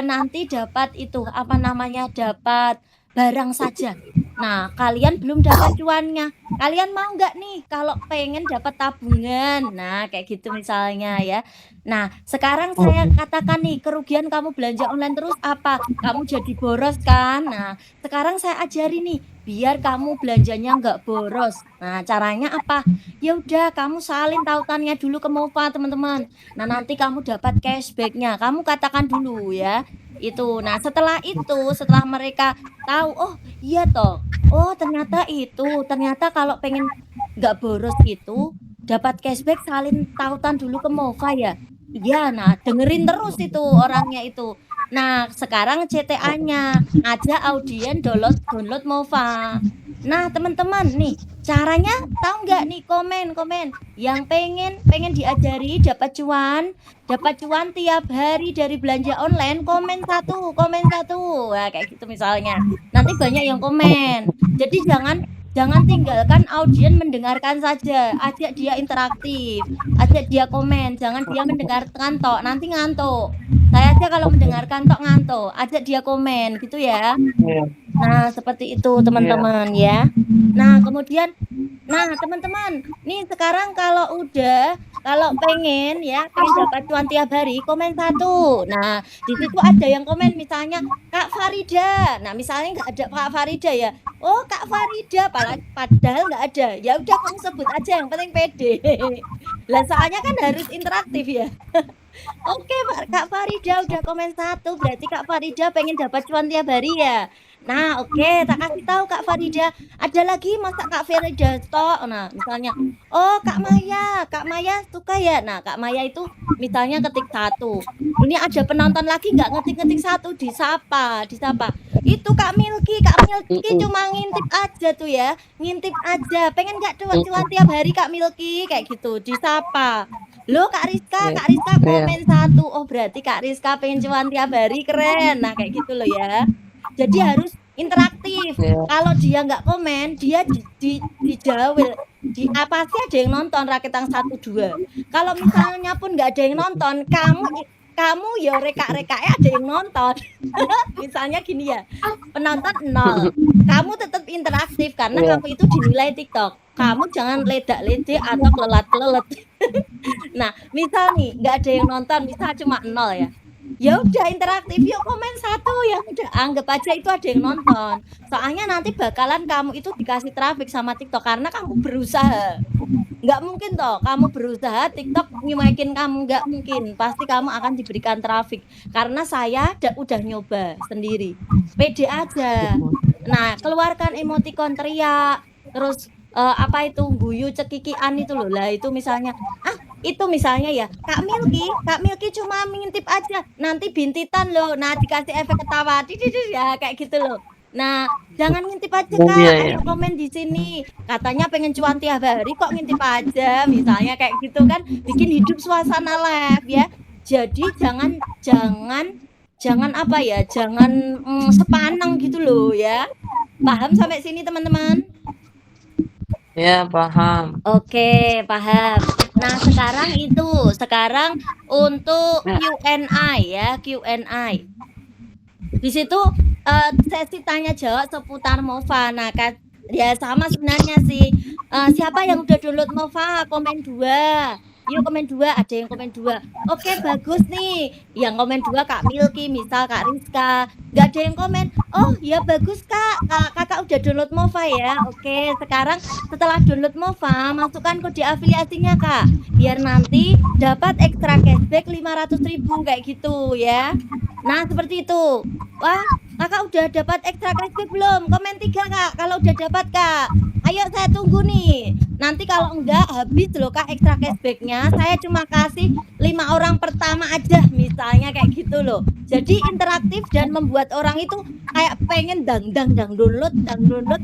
nanti dapat itu dapat barang saja. Nah, kalian belum dapat cuannya. Kalian mau nggak nih kalau pengen dapat tabungan? Nah, kayak gitu misalnya ya. Nah, sekarang saya katakan nih, kerugian kamu belanja online terus apa? Kamu jadi boros kan? Nah, sekarang saya ajari nih, biar kamu belanjanya nggak boros. Nah, caranya apa? Ya udah, kamu salin tautannya dulu ke Mova, teman-teman. Nah, nanti kamu dapat cashbacknya. Kamu katakan dulu ya. Itu. Nah, setelah mereka tahu, oh iya toh, oh ternyata kalau pengen nggak boros itu dapat cashback, salin tautan dulu ke Mova ya. Iya, nah dengerin terus itu orangnya itu. Nah, sekarang CTA-nya ngajak audien download Mova. Nah, teman-teman nih, caranya tahu nggak nih? Komen yang pengen diajari dapat cuan tiap hari dari belanja online, komen satu. Nah, kayak gitu misalnya. Nanti banyak yang komen. Jadi jangan tinggalkan audien mendengarkan saja, ajak dia interaktif, ajak dia komen, jangan dia mendengarkan tok, nanti ngantuk. Saya aja kalau mendengarkan tok ngantuk, ajak dia komen gitu ya. Nah, seperti itu teman-teman ya. Nah, kemudian teman-teman, nih sekarang kalau pengen dapat cuan tiap hari, komen satu. Nah, di situ ada yang komen misalnya Kak Farida. Nah, misalnya nggak ada Kak Farida ya. Oh, Kak Farida, padahal nggak ada. Ya udah kamu sebut aja, yang penting pede. Lah soalnya kan harus interaktif ya. Oke, Kak Farida udah komen satu, berarti Kak Farida pengen dapat cuan tiap hari ya. Nah, oke, tak kasih tahu Kak Farida. Ada lagi masa Kak Farida stok. Nah, misalnya, oh Kak Maya suka ya. Nah, Kak Maya itu misalnya ketik satu. Ini ada penonton lagi nggak ngetik satu, disapa. Itu Kak Milky cuma ngintip aja tuh ya, ngintip aja. Pengen nggak cuan tiap hari Kak Milky kayak gitu, disapa. Loh Kak Rizka komen satu. Oh berarti Kak Rizka pengen cuan tiap hari, keren. Nah kayak gitu loh ya. Jadi harus interaktif. Kalau dia nggak komen, dia dijawil. Di apa sih ada yang nonton Rakitang 1 2. Kalau misalnya pun nggak ada yang nonton, kamu ya reka-rekanya ada yang nonton. Misalnya gini ya, penonton 0, kamu tetap interaktif karena kamu itu dinilai TikTok. Kamu jangan ledak-ledek atau kelelat-kelelet. Nah, misal nih nggak ada yang nonton, misal cuma 0 ya. Ya udah interaktif, yuk komen 1 ya udah, anggap aja itu ada yang nonton. Soalnya nanti bakalan kamu itu dikasih traffic sama TikTok karena kamu berusaha. Nggak mungkin toh kamu berusaha TikTok nyuekin kamu, nggak mungkin. Pasti kamu akan diberikan traffic. Karena saya udah nyoba sendiri. Pede aja. Nah, keluarkan emoticon teriak, terus apa itu guyu cekikian itu loh. Lah itu misalnya itu misalnya ya Kak Milky cuma ngintip aja, nanti bintitan loh, nah dikasih efek ketawa ya kayak gitu loh. Nah, jangan ngintip aja Kak, ayo komen di sini. Katanya pengen cuan tiap hari kok ngintip aja, misalnya kayak gitu kan, bikin hidup suasana live ya. Jadi jangan apa ya, jangan sepaneng gitu loh ya. Paham sampai sini teman-teman? Ya, paham. Oke, paham. Nah, sekarang untuk Q&A ya, Q&A. Di situ sesi tanya jawab seputar MOFA. Nah, ya sama sebenarnya sih. Siapa yang udah download MOFA? Komen 2. Yuk komen 2, ada yang komen 2. Oke, bagus nih. Yang komen 2 Kak Milky, misal Kak Rizka. Gak ada yang komen. Oh, ya bagus Kak. Kakak udah download MOFA ya. Oke, sekarang setelah download MOFA, masukkan kode afiliasinya Kak. Biar nanti dapat ekstra cashback 500.000 kayak gitu ya. Nah, seperti itu. Wah, Kakak udah dapat ekstra cashback belum? Komen 3 Kak, kalau udah dapat Kak. Ayo saya tunggu nih. Nanti kalau enggak habis loh Kak ekstra cashbacknya. Saya cuma kasih 5 orang pertama aja misalnya kayak gitu loh. Jadi interaktif dan membuat orang itu kayak pengen dang download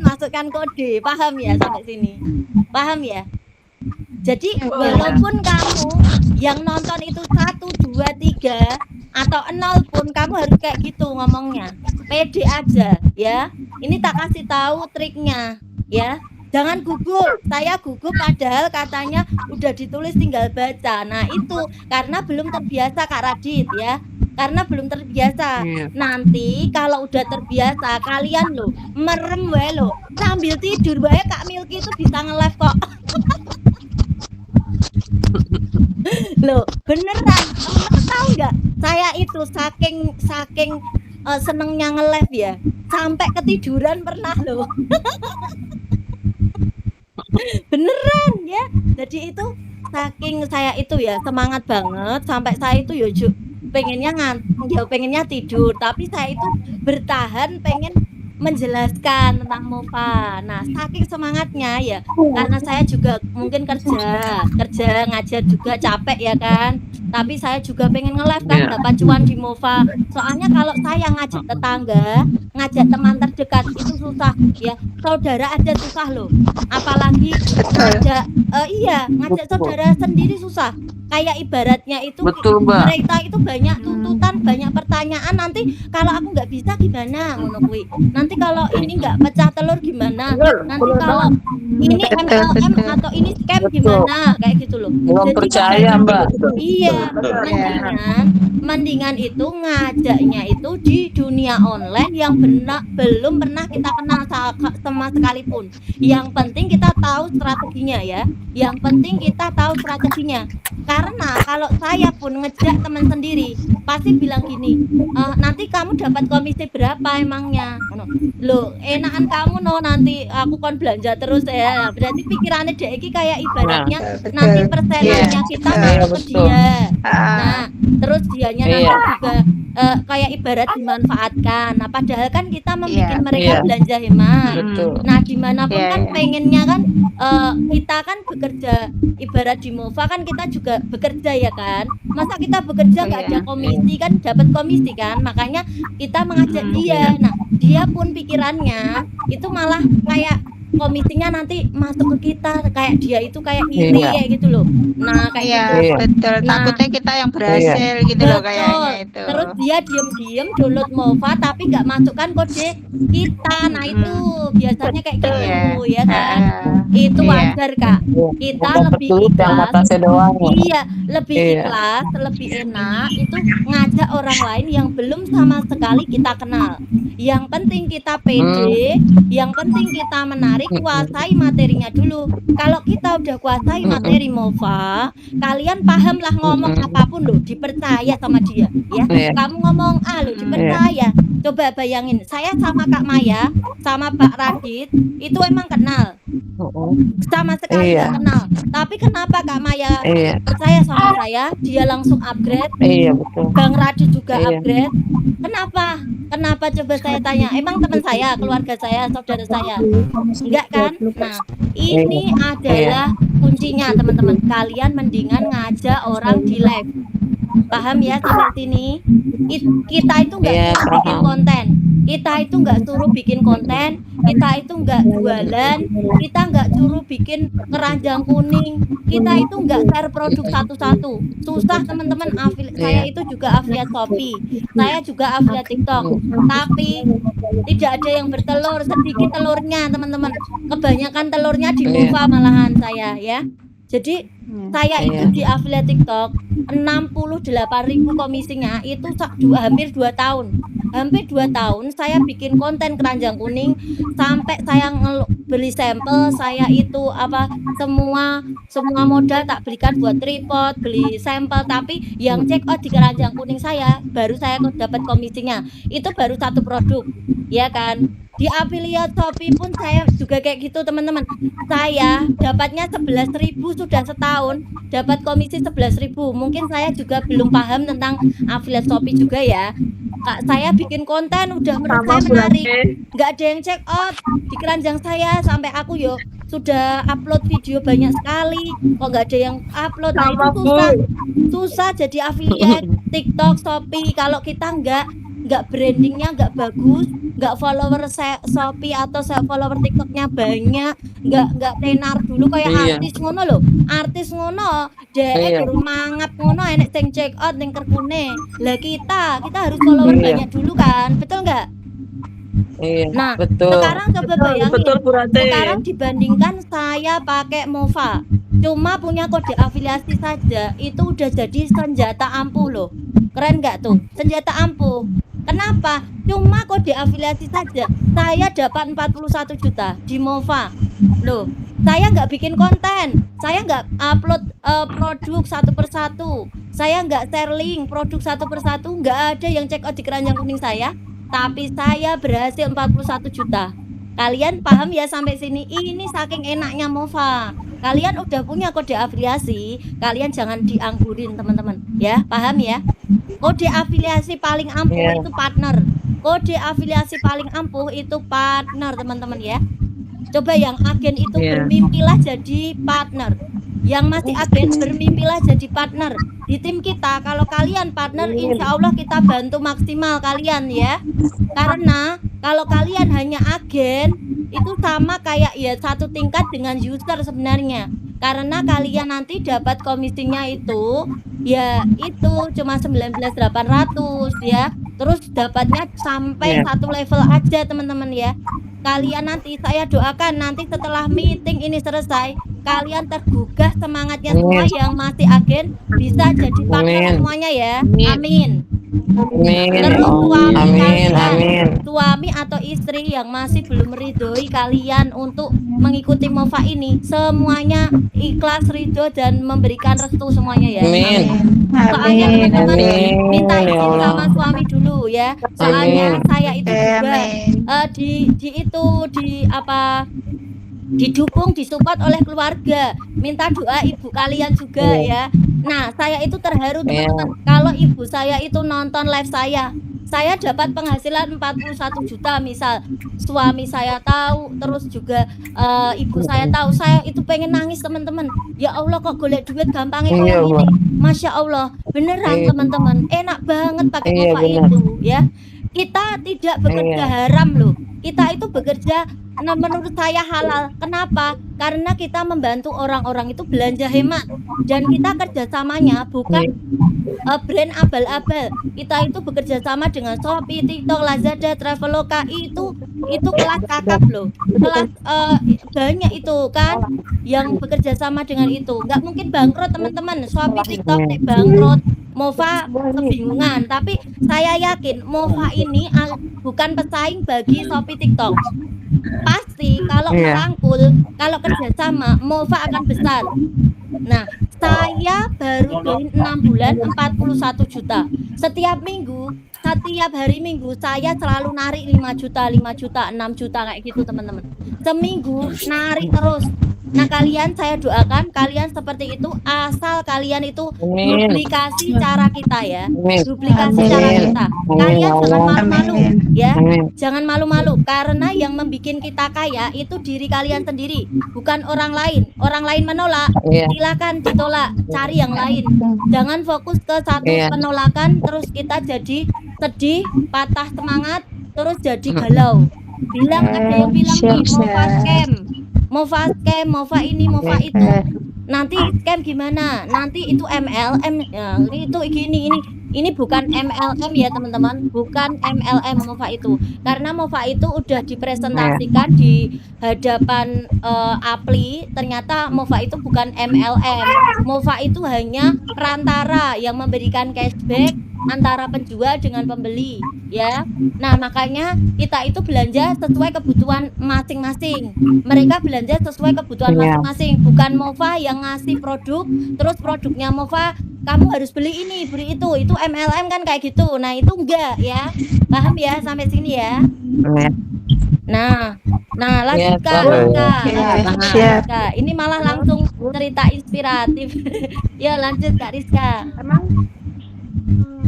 masukkan kode. Paham ya sampai sini? Paham ya? Jadi walaupun kamu yang nonton itu 1, 2, 3 atau 0 pun kamu harus kayak gitu ngomongnya. Pede aja ya. Ini tak kasih tahu triknya ya. Jangan gugup. Saya gugup padahal katanya udah ditulis tinggal baca. Nah, itu karena belum terbiasa Kak Radit ya. Karena belum terbiasa. Nanti kalau udah terbiasa kalian loh merem wae loh. Sambil tidur wae Kak Milky itu bisa nge-live kok. Loh, beneran. Tahu nggak? Saya itu saking senengnya nge-live ya, sampai ketiduran pernah loh. Beneran ya. Jadi itu saking saya itu ya semangat banget sampai saya itu ya pengennya tidur, tapi saya itu bertahan pengen menjelaskan tentang MOFA. Nah, saking semangatnya ya, karena saya juga mungkin kerja ngajar juga capek ya kan. Tapi saya juga pengen nge-live kan dapat cuan di MOFA. Soalnya kalau saya ngajak tetangga, ngajak teman terdekat itu susah ya. Saudara aja susah loh. Apalagi ngajak saudara sendiri susah. Kayak ibaratnya itu mereka itu banyak tuntutan, banyak pertanyaan, nanti kalau aku nggak bisa gimana ngono kuwi. Nanti kalau ini nggak pecah telur gimana? Nanti kalau ini MLM atau ini scam gimana? Kayak gitu loh. Belum percaya, Mbak. Iya, mendingan itu ngajaknya itu di dunia online yang belum pernah kita kenal sama sekalipun. Yang penting kita tahu strateginya ya. Yang penting kita tahu strateginya. Karena kalau saya pun ngejak teman sendiri pasti bilang gini, nanti kamu dapat komisi berapa emangnya? Loh, enakan kamu nanti aku kon belanja terus ya. Berarti pikirannya dia iki kayak ibaratnya nanti persenannya kita masuk ke dia. Nah, terus dianya nanti juga kayak ibarat dimanfaatkan. Nah, padahal kan kita membuat mereka belanja hemat. Nah, dimanapun kan pengennya kan kita kan bekerja, ibarat di MOFA kan kita juga bekerja ya kan. Masa kita bekerja nggak ada komisi kan, dapat komisi kan. Makanya kita mengajak dia. Nah, dia pun pikirannya itu malah kayak komisinya nanti masuk ke kita, kayak dia itu kayak iri kayak gitu loh. Nah, kayak Iya, gitu. betul. Nah, Takutnya kita yang berhasil gitu loh kayaknya betul. itu. Terus dia diem-diem download MOFA tapi nggak masukkan kode kita. Nah, itu biasanya kayak gitu, ya kan? Itu wajar, Kak. Kita lebih ikhlas. Iya, lebih ikhlas, lebih enak itu ngajak orang lain yang belum sama sekali kita kenal. Yang penting kita pede, yang penting kita menarik, kuasai materinya dulu. Kalau kita udah kuasai materi MOFA, kalian pahamlah ngomong apapun loh, dipercaya sama dia, ya. Kamu ngomong A loh, dipercaya. Coba bayangin, saya sama Kak Maya, sama Pak Radit, itu emang kenal. Sama sekali nggak kenal. Tapi kenapa Kak Maya percaya sama saya? Dia langsung upgrade. Bang Radit juga upgrade. Kenapa? Kenapa coba saya tanya? Emang teman saya, keluarga saya, saudara saya? Enggak kan? Nah, ini adalah kuncinya teman-teman. Kalian mendingan ngajak orang di live. Paham ya sampai sini? Kita itu nggak suruh bikin konten. Kita itu nggak suruh bikin konten. Kita itu nggak jualan. Kita nggak suruh bikin keranjang kuning. Kita itu nggak share produk satu-satu. Susah teman-teman. Saya itu juga afiliat Shopee. Saya juga afiliat TikTok. Tapi tidak ada yang bertelur. Sedikit telurnya teman-teman. Kebanyakan telurnya di MOFA malahan saya, ya. Jadi saya itu di afiliat TikTok 68.000 komisinya itu hampir 2 tahun. Hampir 2 tahun saya bikin konten keranjang kuning sampai saya beli sampel, saya itu semua modal tak belikan buat tripod, beli sampel, tapi yang check out di keranjang kuning saya baru saya dapat komisinya. Itu baru 1 produk, ya kan? Di afiliat Shopee pun saya juga kayak gitu teman-teman. Saya dapatnya 11.000 sudah setahun, dapat komisi 11.000. Mungkin saya juga belum paham tentang afiliat Shopee juga ya. Saya bikin konten udah menurut saya menarik, nggak ada yang check out di keranjang saya sampai aku sudah upload video banyak sekali, kok nggak ada yang upload. Nah, itu susah jadi afiliat TikTok, Shopee kalau kita nggak brandingnya nggak bagus, nggak follower Shopee atau follower TikToknya banyak, nggak tenar dulu kayak artis ngono loh. Artis ngono durung mangap ngono enek sing check out ning kerkune. Lah kita harus follower banyak dulu kan, betul nggak? Nah, sekarang coba bayangin, sekarang dibandingkan saya pakai MOFA cuma punya kode afiliasi saja, itu udah jadi senjata ampuh loh. Keren nggak tuh? Senjata ampuh. Kenapa? Cuma kode afiliasi saja saya dapat 41 juta di MOFA loh. Saya nggak bikin konten, saya nggak upload produk satu persatu, saya nggak share link produk satu persatu, nggak ada yang check out di keranjang kuning saya, tapi saya berhasil 41 juta. Kalian paham ya sampai sini? Ini saking enaknya MOFA. Kalian udah punya kode afiliasi, kalian jangan dianggurin teman-teman, ya. Paham ya? Kode afiliasi paling ampuh itu partner. Kode afiliasi paling ampuh itu partner teman-teman ya. Coba yang agen itu bermimpilah jadi partner. Yang masih agen bermimpilah jadi partner di tim kita. Kalau kalian partner, insya Allah kita bantu maksimal kalian ya. Karena kalau kalian hanya agen itu sama kayak ya satu tingkat dengan user sebenarnya. Karena kalian nanti dapat komisinya itu ya itu cuma 19.800 ya. Terus dapatnya sampai satu level aja teman-teman ya. Kalian nanti saya doakan nanti setelah meeting ini selesai, kalian tergugah semangatnya semua yang masih agen bisa jadi partner semuanya ya. Amin. Terus suami atau istri yang masih belum meridhoi kalian untuk mengikuti MOFA ini, semuanya ikhlas, ridho dan memberikan restu semuanya ya. Amin. Soalnya teman-teman minta izin sama suami dulu ya. Soalnya saya itu juga didukung, disupport oleh keluarga. Minta doa ibu kalian juga ya. Nah, saya itu terharu teman-teman. Kalau ibu saya itu nonton live saya dapat penghasilan 41 juta misal. Suami saya tahu, terus juga ibu saya tahu. Saya itu pengen nangis teman-teman. Ya Allah kok golek duit gampangnya kayak gini. Masya Allah, beneran teman-teman. Enak banget pakai MOFA itu ya. Kita tidak bekerja haram loh. Kita itu bekerja Nah, menurut saya halal. Kenapa? Karena kita membantu orang-orang itu belanja hemat dan kita kerjasamanya bukan brand abal-abal. Kita itu bekerja sama dengan Shopee, TikTok, Lazada, Traveloka, itu kelas kakap loh. Kelas banyak itu kan yang bekerja sama dengan itu. Nggak mungkin bangkrut teman-teman. Shopee, TikTok bangkrut, Mova kebingungan. Tapi saya yakin Mova ini bukan pesaing bagi Shopee, TikTok. Pasti kalau merangkul, kalau kerjasama, Mova akan besar. Nah, saya baru join 6 bulan 41 juta. Setiap hari Minggu saya selalu narik 5 juta, 5 juta, 6 juta kayak gitu teman-teman. Seminggu narik terus. Nah, kalian saya doakan kalian seperti itu asal kalian itu duplikasi cara kita ya. Duplikasi cara kita. Kalian jangan malu-malu ya. Jangan malu-malu karena yang membuat kita kaya itu diri kalian sendiri, bukan orang lain. Orang lain menolak, silakan ditolak, cari yang lain. Jangan fokus ke satu penolakan terus kita jadi sedih, patah semangat, terus jadi galau. Ada yang bilang Mova scam, Mova ini, Mova itu. Nanti scam gimana? Nanti itu MLM ya, itu gini ini bukan MLM ya teman-teman, bukan MLM Mova itu. Karena Mova itu udah dipresentasikan di hadapan Apli, ternyata Mova itu bukan MLM. Mova itu hanya perantara yang memberikan cashback antara penjual dengan pembeli ya. Nah, makanya kita itu belanja sesuai kebutuhan masing-masing. Mereka belanja sesuai kebutuhan masing-masing, bukan Mova yang ngasih produk terus produknya Mova kamu harus beli ini, beli itu MLM kan kayak gitu. Nah, itu enggak ya. Paham ya sampai sini ya? Nah, lanjut Kak. Ini malah langsung cerita inspiratif. Ya, lanjut Kak Rizka.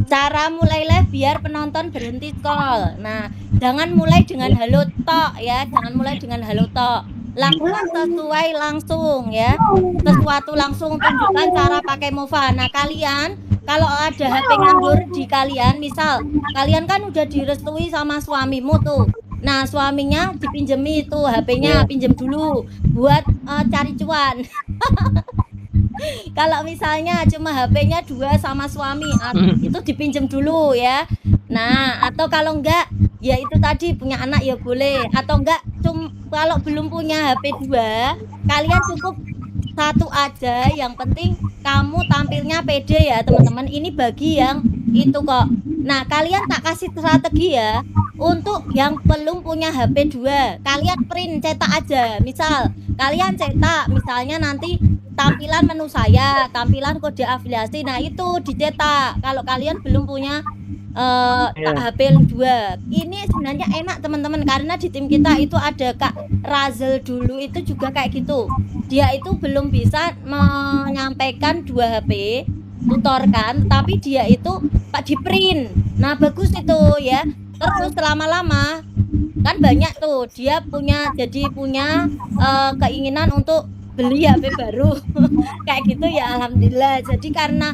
Cara mulai live biar penonton berhenti scroll. Nah, jangan mulai dengan halo tok ya, jangan mulai dengan halo tok. Lakukan sesuai langsung ya. Sesuatu langsung, tunjukkan cara pakai Mova. Nah, kalian kalau ada HP nganggur di kalian, misal kalian kan udah direstui sama suamimu tuh. Nah, suaminya dipinjemi itu HP-nya, pinjem dulu buat cari cuan. Kalau misalnya cuma HP-nya 2 sama suami, itu dipinjem dulu ya. Nah, atau kalau enggak, ya itu tadi punya anak ya boleh. Atau enggak, kalau belum punya HP 2, kalian cukup 1 aja. Yang penting kamu tampilnya pede ya teman-teman. Ini bagi yang itu kok. Nah, kalian tak kasih strategi ya. Untuk yang belum punya HP 2, kalian print cetak aja. Misal kalian cetak misalnya nanti tampilan menu saya, tampilan kode afiliasi. Nah, itu dicetak. Kalau kalian belum punya HP 2. Ini sebenarnya enak teman-teman, karena di tim kita itu ada Kak Razel dulu itu juga kayak gitu. Dia itu belum bisa menyampaikan 2 HP tutorkan, tapi dia itu di print. Nah, bagus itu ya. Terus lama-lama kan banyak tuh dia punya keinginan untuk beli HP baru kayak gitu ya, alhamdulillah. Jadi karena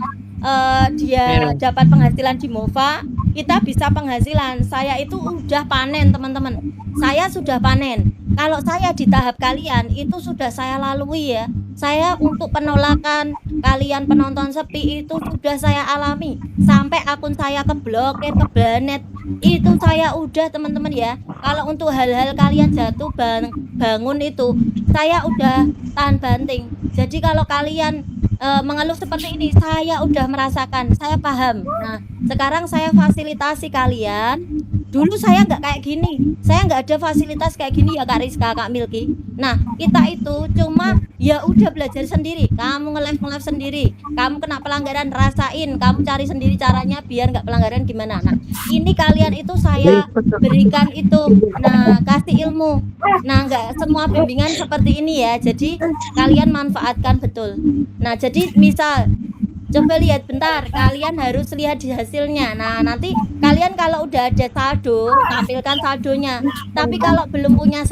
dia dapat penghasilan di Mova, kita bisa penghasilan. Saya itu udah panen teman-teman, saya sudah panen. Kalau saya di tahap kalian itu sudah saya lalui ya. Saya untuk penolakan kalian penonton sepi itu sudah saya alami. Sampai akun saya keblokir, kebanet. Itu saya udah teman-teman ya. Kalau untuk hal-hal kalian jatuh bangun itu saya udah tahan banting. Jadi kalau kalian mengeluh seperti ini, saya udah merasakan, saya paham. Nah, sekarang saya fasilitasi kalian. Dulu saya nggak kayak gini, saya nggak ada fasilitas kayak gini ya Kak Rizka, Kak Milky. Nah, kita itu cuma ya udah belajar sendiri. Kamu nge-live sendiri, kamu kena pelanggaran rasain, kamu cari sendiri caranya biar nggak pelanggaran gimana. Nah, ini kalian itu saya berikan itu, nah kasih ilmu. Nah, nggak semua bimbingan seperti ini ya, jadi kalian manfaatkan betul. Nah, jadi misal coba lihat bentar, kalian harus lihat di hasilnya. Nah, nanti kalian kalau udah ada saldo, tampilkan saldonya. Tapi kalau belum punya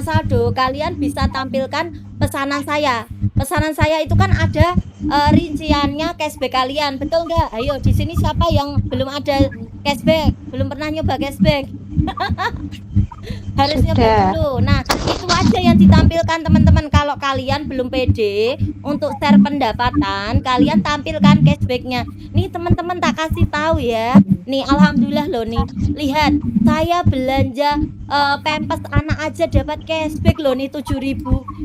saldo, kalian bisa tampilkan pesanan saya. Pesanan saya itu kan ada rinciannya cashback kalian, betul nggak? Ayo di sini siapa yang belum ada cashback, belum pernah nyoba cashback? Harus nyoba dulu. Nah, itu aja yang ditampilkan teman-teman. Kalau kalian belum pede untuk share pendapatan, kalian tampilkan cashbacknya. Nih teman-teman tak kasih tahu ya. Nih alhamdulillah loh nih. Lihat, saya belanja pampers anak aja dapat cashback loh nih 7.000.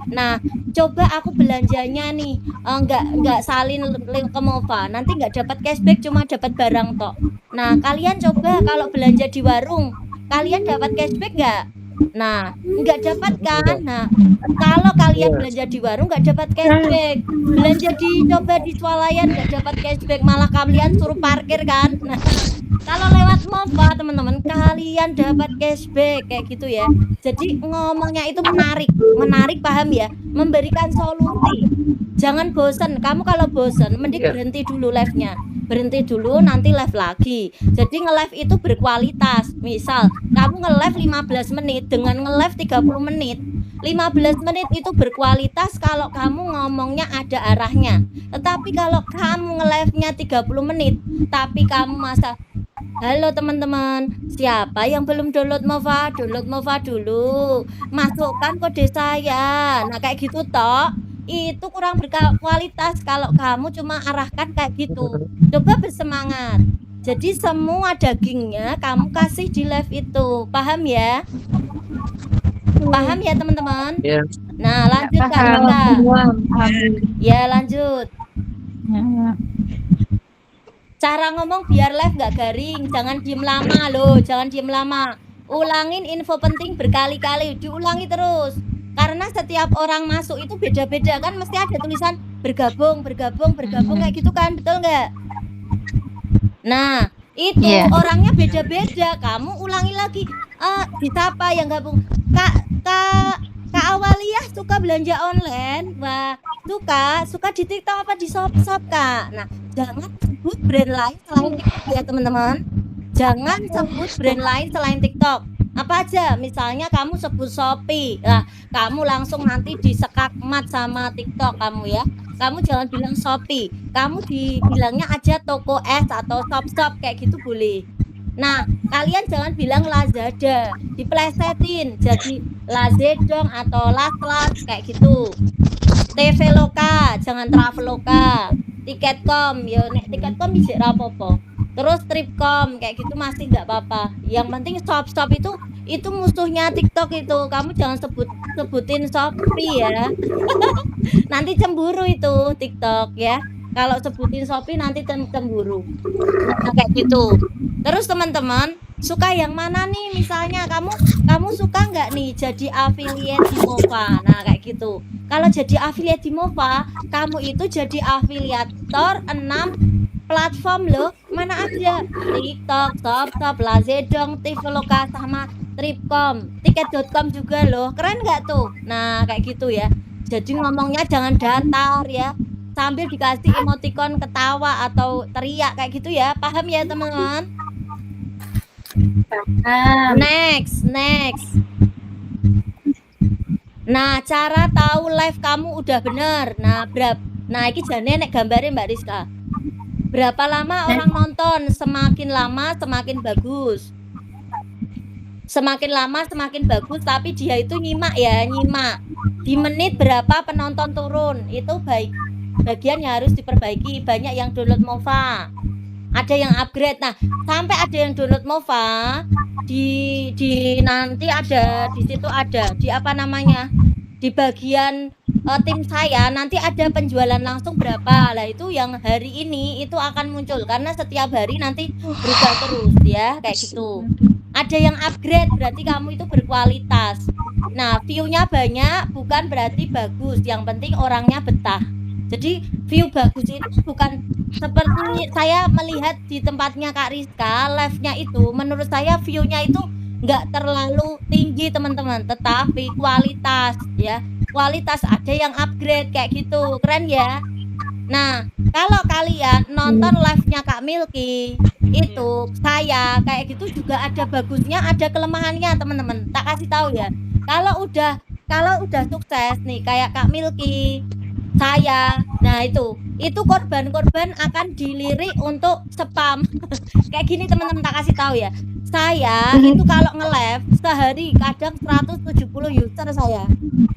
Nah, coba aku belanjanya nih nggak salin ke Mova, nanti nggak dapat cashback, cuma dapat barang tok. Nah, kalian coba kalau belanja di warung, kalian dapat cashback nggak? Nah, nggak dapat kan? Nah, kalau kalian belanja di warung nggak dapat cashback, belanja coba di swalayan nggak dapat cashback, malah kalian suruh parkir kan? Nah, kalau lewat Mova teman-teman kalian dapat cashback kayak gitu ya. Jadi ngomongnya itu menarik paham ya? Memberikan solusi. Jangan bosan. Kamu kalau bosan mending berhenti dulu live-nya. Berhenti dulu, nanti live lagi. Jadi nge-live itu berkualitas. Misal kamu nge-live 15 menit dengan nge-live 30 menit. 15 menit itu berkualitas kalau kamu ngomongnya ada arahnya. Tetapi kalau kamu nge-live-nya 30 menit tapi kamu masa halo teman-teman, siapa yang belum download Mova? Download Mova dulu. Masukkan kode saya. Nah, kayak gitu toh. Itu kurang berkualitas kalau kamu cuma arahkan kayak gitu. Coba bersemangat. Jadi semua dagingnya kamu kasih di live itu. Paham ya? Paham ya teman-teman? Iya. Nah, lanjut Kak Rika. Ya, lanjut. Cara ngomong biar live nggak garing, jangan diem lama loh, jangan diem lama. Ulangin info penting berkali-kali, diulangi terus. Karena setiap orang masuk itu beda-beda kan, mesti ada tulisan bergabung kayak gitu kan, betul nggak? Nah, itu orangnya beda-beda, kamu ulangi lagi. Siapa yang gabung? Kak Awaliyah suka belanja online, wah suka di TikTok apa di Shopee Kak. Nah, jangan sebut brand lain selain TikTok ya teman-teman. Jangan sebut brand lain selain TikTok. Apa aja, misalnya kamu sebut Shopee, nah kamu langsung nanti disekakmat sama TikTok kamu ya. Kamu jangan bilang Shopee, kamu dibilangnya aja toko es atau shop kayak gitu boleh. Nah, kalian jangan bilang Lazada, diplesetin jadi Lazedong atau Las kayak gitu. TV Loka, jangan Traveloka. Tiketcom, ya nek Tiketcom bisa rapopo. Terus Tripcom kayak gitu masih nggak apa-apa. Yang penting shop itu musuhnya TikTok itu. Kamu jangan sebutin Shopee ya. Nanti cemburu itu TikTok ya. Kalau sebutin Shopee nanti cemburu. Nah, kayak gitu. Terus teman-teman suka yang mana nih? Misalnya kamu suka nggak nih jadi affiliate di Mova? Nah kayak gitu. Kalau jadi affiliate di Mova, kamu itu jadi afiliator 6 platform loh. Mana aja? TikTok, Shop, Lazedong, Traveloka sama Tripcom, Tiket.com juga loh. Keren nggak tuh? Nah kayak gitu ya. Jadi ngomongnya jangan datar ya. Sambil dikasih emoticon ketawa atau teriak kayak gitu ya. Paham ya teman-teman? Next. Nah, cara tahu live kamu udah bener. Nah, ini jane nek gambare Mbak Rizka. Berapa lama orang nonton? Semakin lama semakin bagus. Semakin lama semakin bagus, tapi dia itu nyimak. Di menit berapa penonton turun? Itu bagian yang harus diperbaiki. Banyak yang download Mova. Ada yang upgrade. Nah, sampai ada yang download Mova di nanti ada di situ ada di apa namanya? Di bagian tim saya nanti ada penjualan langsung berapa. Lah itu yang hari ini itu akan muncul karena setiap hari nanti berubah terus ya, kayak gitu. Ada yang upgrade berarti kamu itu berkualitas. Nah, view-nya banyak bukan berarti bagus. Yang penting orangnya betah. Jadi view bagus itu bukan seperti saya melihat di tempatnya Kak Rizka, live-nya itu menurut saya view-nya itu nggak terlalu tinggi teman-teman, tetapi kualitas ya, kualitas ada yang upgrade kayak gitu, keren ya. Nah, kalau kalian nonton live-nya Kak Milky itu saya kayak gitu juga ada bagusnya, ada kelemahannya teman-teman. Tak kasih tahu ya. Kalau udah sukses nih kayak Kak Milky saya, nah itu korban-korban akan dilirik untuk spam kayak gini teman-teman, tak kasih tahu ya. Saya itu kalau nge-live sehari kadang 170 user saya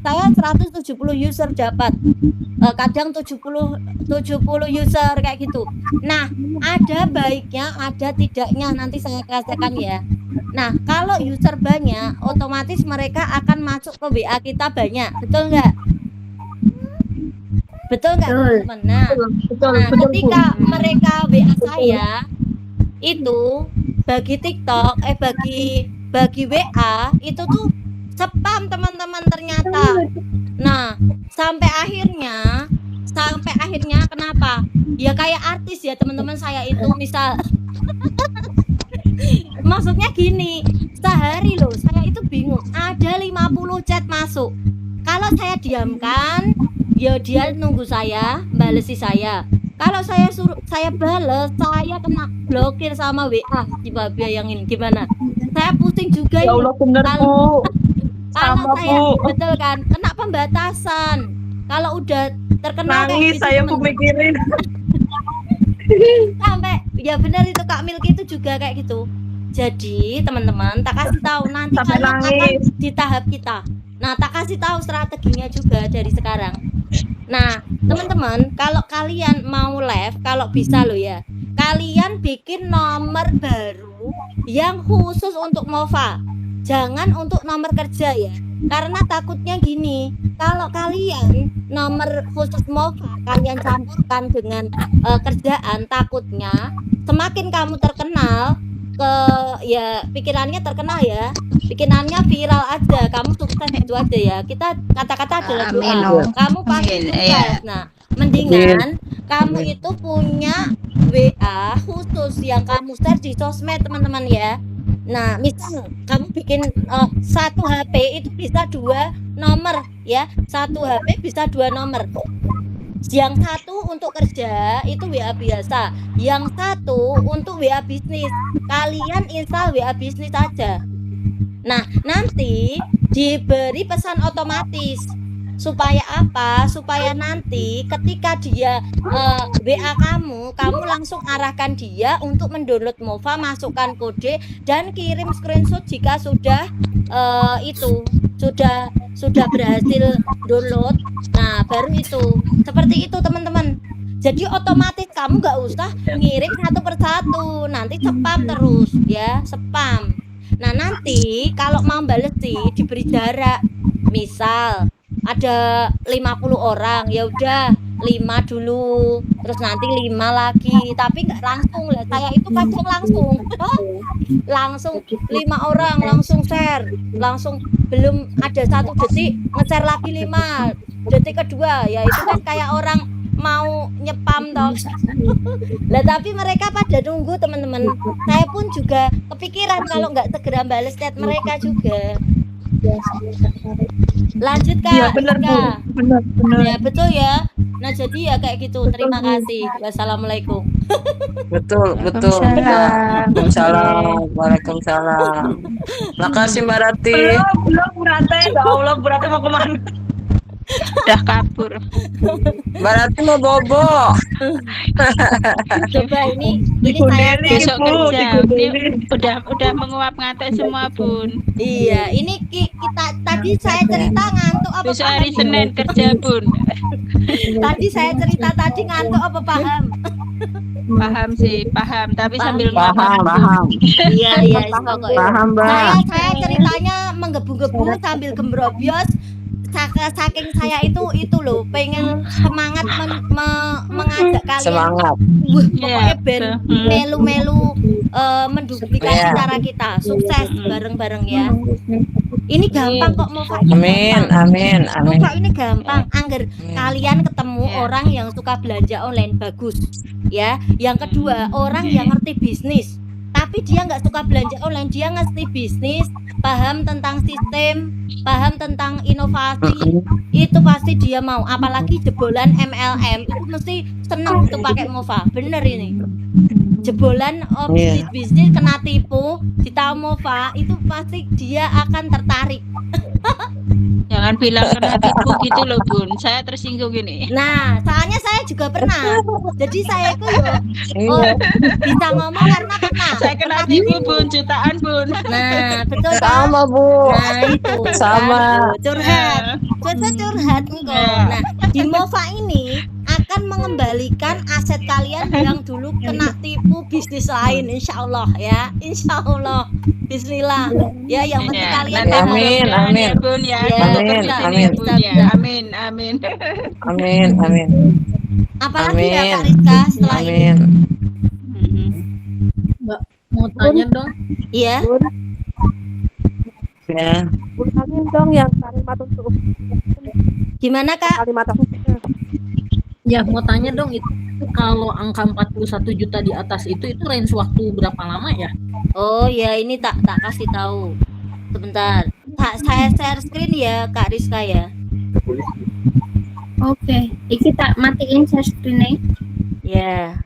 170 user dapat, kadang 70 user kayak gitu. Nah, ada baiknya, ada tidaknya, nanti saya katakan ya. Nah, kalau user banyak, otomatis mereka akan masuk ke WA kita banyak, betul nggak? Betul nggak, teman-teman? Nah, ketika mereka WA saya itu bagi TikTok, bagi WA itu tuh spam, teman-teman, ternyata. Nah, sampai akhirnya kenapa? Ya kayak artis ya, teman-teman, saya itu misal maksudnya gini, sehari loh saya itu bingung, ada 50 chat masuk. Kalau saya diamkan, ya dia nunggu saya, balesi saya. Kalau saya bales, saya kena blokir sama WA si Babia yang ini. Gimana? Saya pusing juga Ya Allah, bener, Bu. Kalau Sama, saya, Bu. betul kan, kena pembatasan. Kalau udah terkenal Nangis kayak gitu, saya mikirin. sampai ya benar itu Kak Milky itu juga kayak gitu. Jadi teman-teman, tak kasih tahu nanti Sampai kalian akan nangis. di tahap kita. Nah, tak kasih tahu strateginya juga dari sekarang. Nah, teman-teman, kalau kalian mau live, kalau bisa loh ya, kalian bikin nomor baru yang khusus untuk Mova. Jangan untuk nomor kerja ya. Karena takutnya gini, kalau kalian nomor khusus Mova kalian campurkan dengan kerjaan, takutnya semakin kamu terkenal, ya pikirannya terkenal ya, pikirannya viral aja, kamu sukses itu aja ya. Kita kata-kata adalah doa, kamu pasti sukses. Nah, mendingan kamu itu punya WA khusus yang kamu share di sosmed, teman-teman ya. Nah, misal kamu bikin satu HP itu bisa 2 nomor ya, satu HP bisa 2 nomor. Yang satu untuk kerja itu WA biasa, yang satu untuk WA bisnis. Kalian install WA bisnis aja. Nah, nanti diberi pesan otomatis. Supaya apa? Supaya nanti ketika dia WA kamu langsung arahkan dia untuk mendownload Mova, masukkan kode dan kirim screenshot jika sudah sudah berhasil download. Nah, baru itu. Seperti itu, teman-teman. Jadi otomatis kamu nggak usah ngirim satu persatu, nanti spam terus ya, spam. Nah, nanti kalau mau bales sih diberi jarak. Misal ada 50 orang, ya udah 5 dulu, terus nanti 5 lagi, tapi nggak langsung lah. Saya itu kadang langsung 5 orang langsung share, langsung belum ada 1 detik nge-share lagi 5 detik kedua, ya itu kan kayak orang mau nyepam toh. Lah tapi mereka pada nunggu, teman-teman. Saya pun juga kepikiran kalau nggak segera balas chat mereka juga. Lanjut Kak. Iya benar Bu, benar. Ya betul ya. Nah jadi ya kayak gitu. Terima kasih. Wassalamualaikum. Betul. Waalaikumsalam. Waalaikumsalam. Makasih Mbak Rati. Belum Bu Rati. Ya Allah, Bu Rati mau kemana? Udah kabur. Mbak Rati mau bobo. Coba ini saya saya besok kerja. Ini udah menguap ngantuk semua Bun. Iya, ini kita tadi saya cerita ngantuk apa Besok hari Senin kerja Bun. Tadi saya cerita ngantuk apa paham? Paham sih, paham. Tapi sambil Paham. Iya, pokoknya. Paham, Mbak. Saya ceritanya menggebu-gebu sambil gembrobios. Saking saya itu loh pengen semangat mengajak kalian Semangat. pokoknya ben melu-melu menduplikasi cara kita sukses bareng-bareng ya. Ini gampang kok Mova. Amin. Mova ini gampang. Angger kalian ketemu orang yang suka belanja online, bagus ya. Yang kedua, orang yang ngerti bisnis tapi dia nggak suka belanja online, dia ngerti bisnis, paham tentang sistem, paham tentang inovasi, itu pasti dia mau. Apalagi jebolan MLM itu mesti seneng tuh pakai Mova. Bener ini. Jebolan bisnis kena tipu, ditahu Mova itu pasti dia akan tertarik. Jangan bilang kena tipu gitu loh Bun. Saya tersinggung ini. Nah, soalnya saya juga pernah. Jadi saya itu bisa ngomong karena pernah. Saya kena tipu Bun, jutaan Bun. Nah, betul kan? Sama, Bu. Nah, itu. Sama. Kan, curhat. Curhat engkau. Nah, di Mova ini akan mengembalikan aset kalian yang dulu kena tipu bisnis lain, insya Allah ya, insya Allah. Bismillah ya, yang penting kalian amin, amin, ya, Bun, ya. Amin, amin, amin, amin, amin, amin. Apalagi ya Kak Rizka setelah ini? Mbak, mau tanya dong. Iya. Ya. Ulangin dong yang kalimat untuk gimana Kak? Kalimat Ya, mau tanya dong, itu kalau angka 41 juta di atas itu range waktu berapa lama ya? Oh ya, ini tak kasih tahu. Sebentar. Saya share screen ya Kak Rizka ya. Oke, iki tak matiin share screen-nya. Ya.